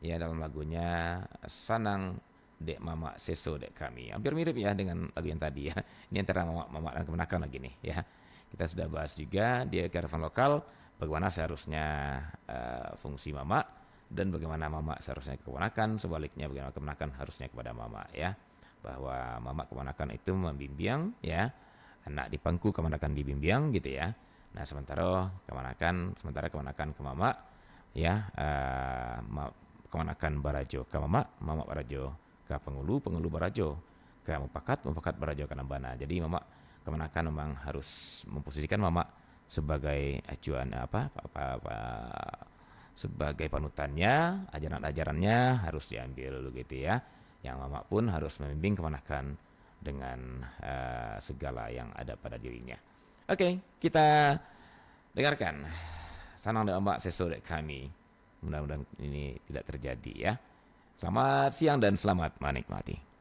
A: ya dalam lagunya Sanang Dek Mama Seso Dek Kami. Hampir mirip ya dengan lagu yang tadi ya. Ini antara mama dan kemenakan lagi nih ya. Kita sudah bahas juga di kearifan lokal bagaimana seharusnya fungsi mama dan bagaimana mama seharusnya keponakan, sebaliknya bagaimana kemenakan harusnya kepada mama ya. Bahwa mama keponakan itu membimbing ya, anak di pangku keponakan dibimbing gitu ya. Nah sementara keponakan ke mama ya, keponakan barajo ke mama barajo ke pengulu barajo ke mupakat barajo ke nambana. Jadi mama keponakan memang harus memposisikan mama sebagai acuan sebagai panutannya, ajarannya harus diambil gitu ya. Yang mama pun harus membimbing keponakan dengan segala yang ada pada dirinya. Oke, kita dengarkan Sanang Dek Mbak Seso Dek Kami. Mudah-mudahan ini tidak terjadi ya. Selamat siang dan selamat menikmati.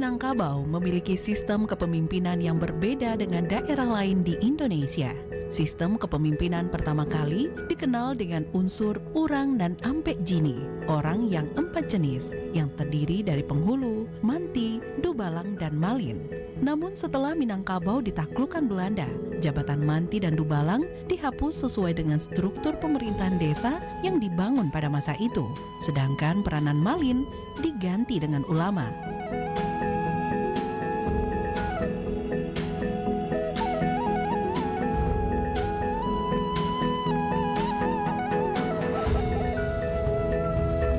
D: Minangkabau memiliki sistem kepemimpinan yang berbeda dengan daerah lain di Indonesia. Sistem kepemimpinan pertama kali dikenal dengan unsur urang dan ampek jini, orang yang 4 jenis, yang terdiri dari penghulu, manti, dubalang, dan malin. Namun setelah Minangkabau ditaklukkan Belanda, jabatan manti dan dubalang dihapus sesuai dengan struktur pemerintahan desa yang dibangun pada masa itu, sedangkan peranan malin diganti dengan ulama.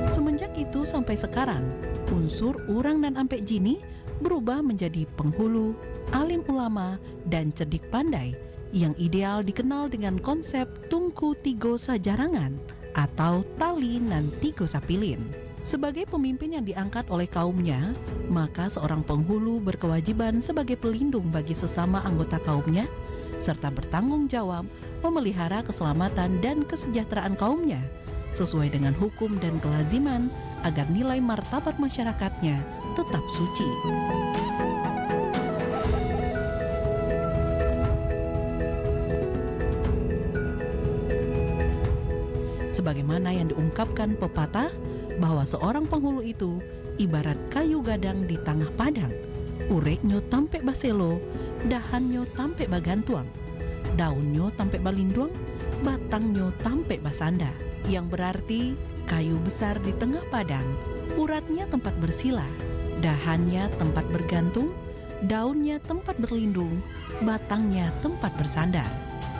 D: Semenjak itu sampai sekarang, unsur urang dan ampek jini berubah menjadi penghulu, alim ulama, dan cerdik pandai yang ideal dikenal dengan konsep tungku tigo sajarangan atau tali nan tigo sapilin. Sebagai pemimpin yang diangkat oleh kaumnya, maka seorang penghulu berkewajiban sebagai pelindung bagi sesama anggota kaumnya, serta bertanggung jawab memelihara keselamatan dan kesejahteraan kaumnya, sesuai dengan hukum dan kelaziman agar nilai martabat masyarakatnya tetap suci. Sebagaimana yang diungkapkan pepatah bahwa seorang penghulu itu ibarat kayu gadang di tengah padang, ureknyo tampek baselo, dahannya tampek bagantuang, daunnya tampek balinduang, batangnya tampek basanda, yang berarti kayu besar di tengah padang, uratnya tempat bersila, dahannya tempat bergantung, daunnya tempat berlindung, batangnya tempat bersandar.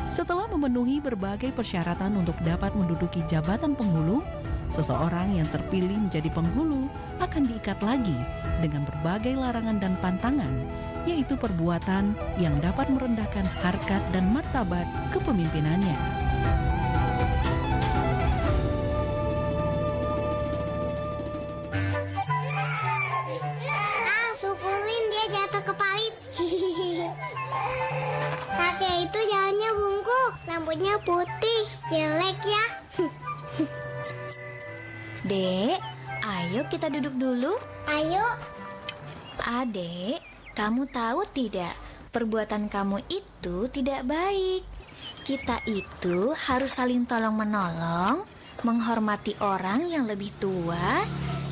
D: Setelah memenuhi berbagai persyaratan untuk dapat menduduki jabatan penghulu, seseorang yang terpilih menjadi penghulu akan diikat lagi dengan berbagai larangan dan pantangan, yaitu perbuatan yang dapat merendahkan harkat dan martabat kepemimpinannya.
M: Sukulin dia jatuh ke parit. Kakek itu jalannya bungkuk, rambutnya putih, jelek ya.
N: Dek, ayo kita duduk dulu.
M: Ayo.
N: Adek, kamu tahu tidak, perbuatan kamu itu tidak baik. Kita itu harus saling tolong-menolong, menghormati orang yang lebih tua,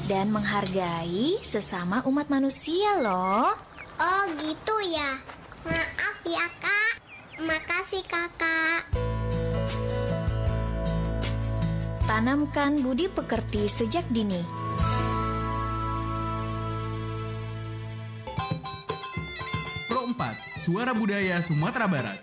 N: dan menghargai sesama umat manusia loh.
M: Oh gitu ya. Maaf ya kak. Makasih kakak.
N: Tanamkan budi pekerti sejak dini.
J: Pro 4, Suara Budaya Sumatera Barat.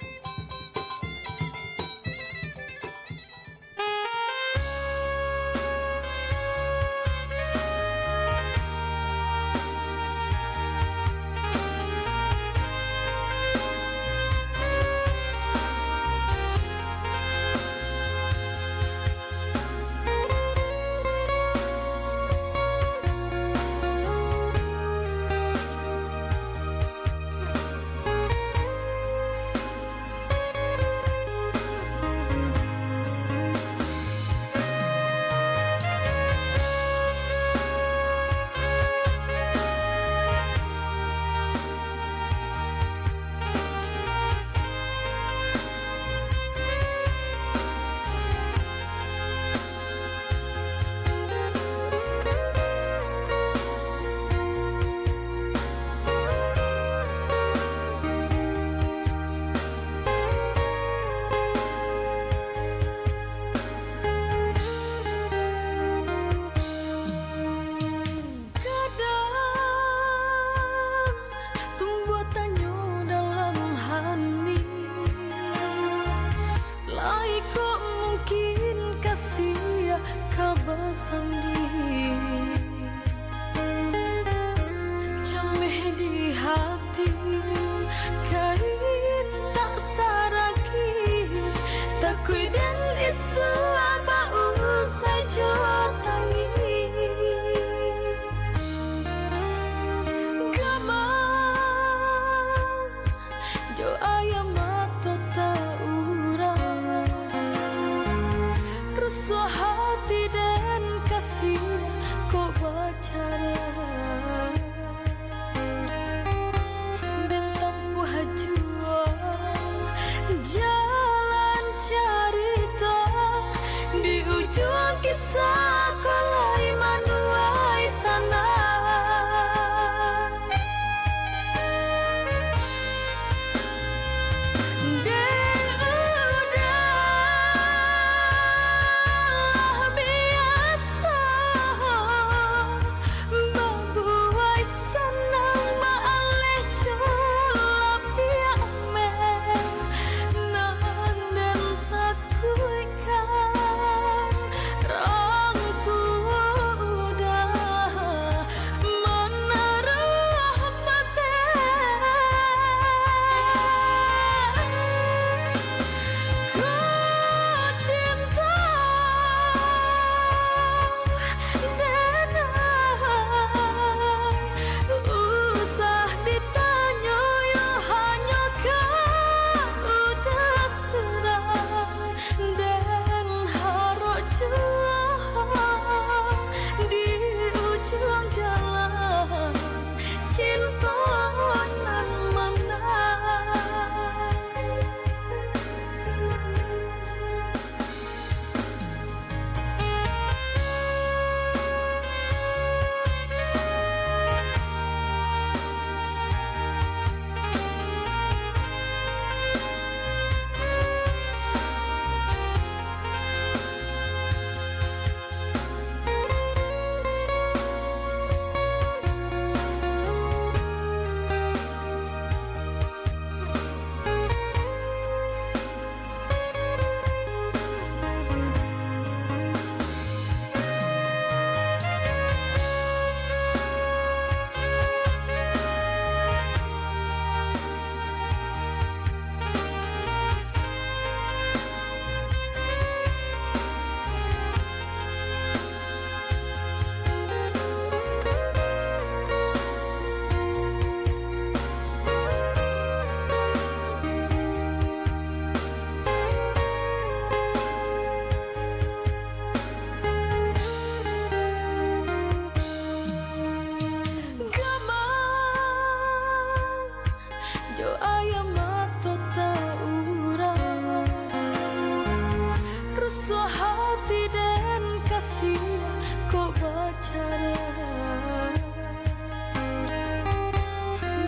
K: cara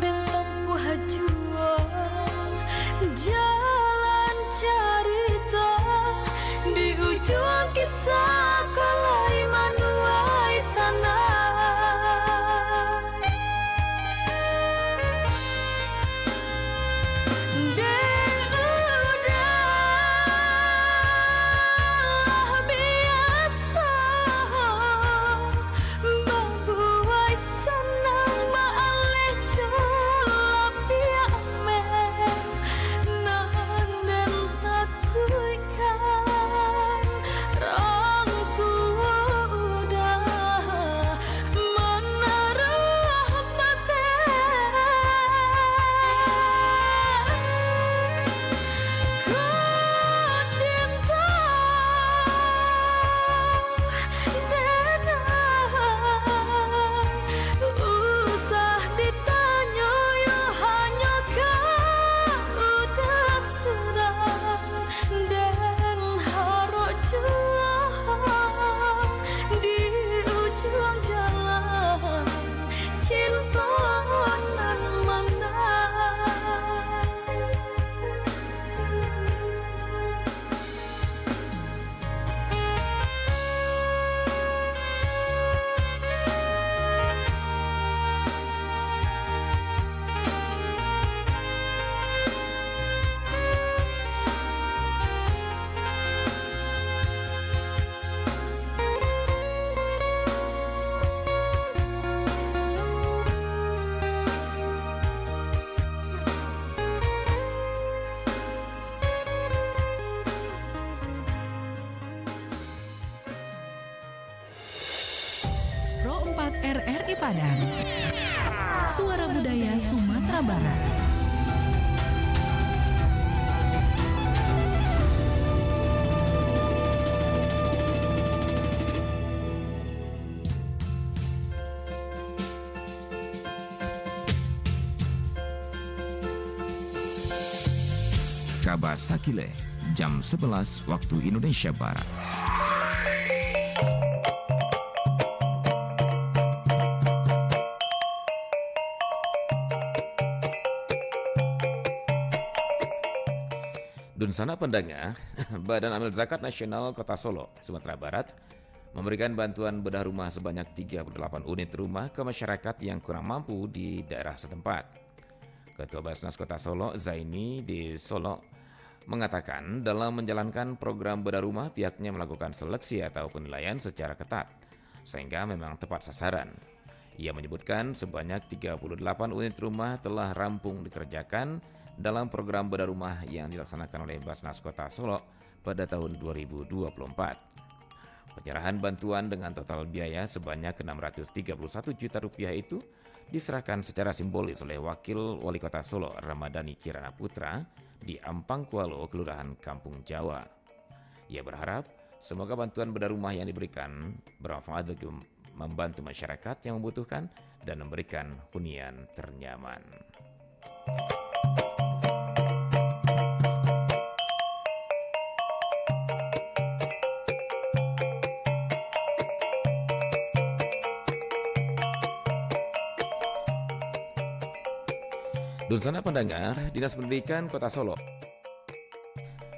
K: dan tempuh jua jalan cerita di ujung kisah kalai manuai sana.
D: Pro 4 RRI Padang, Suara Budaya Sumatera Barat.
A: Kabar Sakile, jam 11 waktu Indonesia Barat. Dunsana pendengar, Badan Amil Zakat Nasional Kota Solo, Sumatera Barat, memberikan bantuan bedah rumah sebanyak 38 unit rumah ke masyarakat yang kurang mampu di daerah setempat. Ketua Basnas Kota Solo, Zaini di Solo, mengatakan dalam menjalankan program bedah rumah pihaknya melakukan seleksi atau penilaian secara ketat, sehingga memang tepat sasaran. Ia menyebutkan sebanyak 38 unit rumah telah rampung dikerjakan dalam program bedah rumah yang dilaksanakan oleh Basnas Kota Solo pada tahun 2024. Penyerahan bantuan dengan total biaya sebanyak 631 juta rupiah itu diserahkan secara simbolis oleh Wakil Wali Kota Solo Ramadhani Kirana Putra di Ampang Kualo, Kelurahan Kampung Jawa. Ia berharap semoga bantuan bedah rumah yang diberikan bermanfaat bagi membantu masyarakat yang membutuhkan dan memberikan hunian ternyaman. Dunsana pendengar, Dinas Pendidikan Kota Solo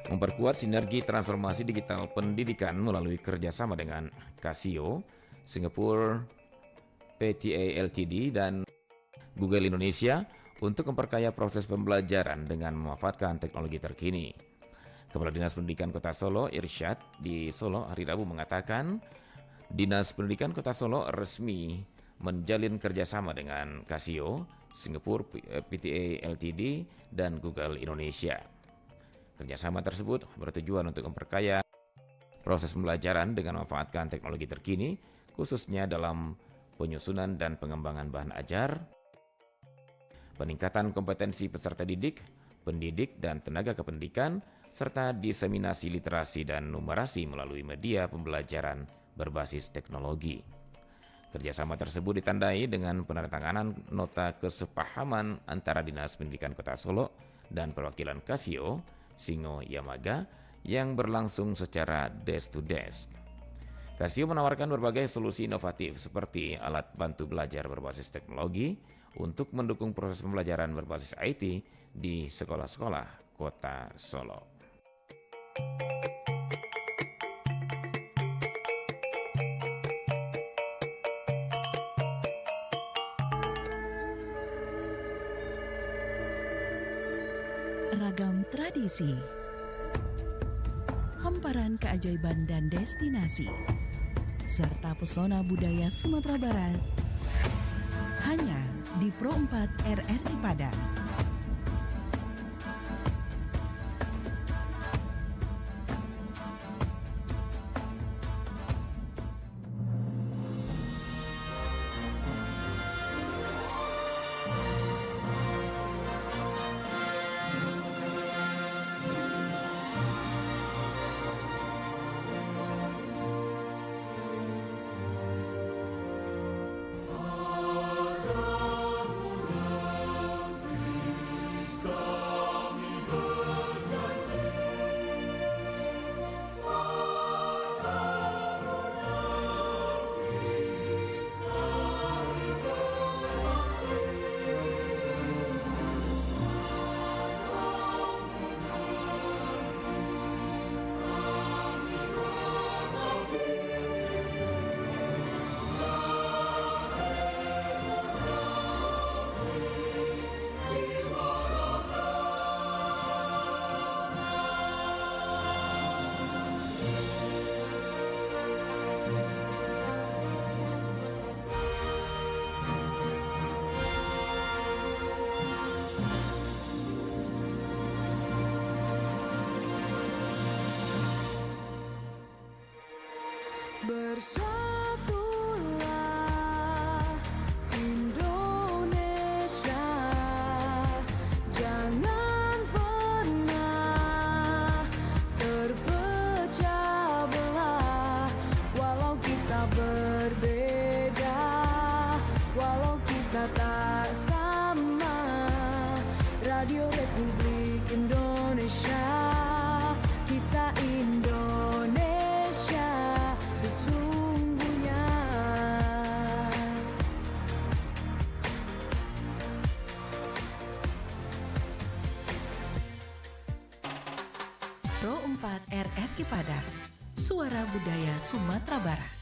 A: memperkuat sinergi transformasi digital pendidikan melalui kerjasama dengan Casio, Singapore, PTA Ltd, dan Google Indonesia untuk memperkaya proses pembelajaran dengan memanfaatkan teknologi terkini. Kepala Dinas Pendidikan Kota Solo, Irsyad, di Solo hari Rabu mengatakan, Dinas Pendidikan Kota Solo resmi menjalin kerjasama dengan Casio, Singapore, PTA Ltd, dan Google Indonesia. Kerjasama tersebut bertujuan untuk memperkaya proses pembelajaran dengan memanfaatkan teknologi terkini, khususnya dalam penyusunan dan pengembangan bahan ajar, peningkatan kompetensi peserta didik, pendidik, dan tenaga kependidikan, serta diseminasi literasi dan numerasi melalui media pembelajaran berbasis teknologi. Kerjasama tersebut ditandai dengan penandatanganan nota kesepahaman antara Dinas Pendidikan Kota Solo dan perwakilan Casio, Singo Yamaga, yang berlangsung secara desk to desk. Casio menawarkan berbagai solusi inovatif seperti alat bantu belajar berbasis teknologi untuk mendukung proses pembelajaran berbasis IT di sekolah-sekolah Kota Solo.
D: Ragam tradisi, hamparan keajaiban dan destinasi, serta pesona budaya Sumatera Barat, hanya di Pro 4 RRI Padang.
K: Bersatulah Indonesia, jangan pernah terpecah belah. Walau kita berbeda, walau kita tak sama, Radio Republik Indonesia, kita Indonesia sesungguhnya.
D: Pro 4 RRI Padang, suara budaya Sumatera Barat.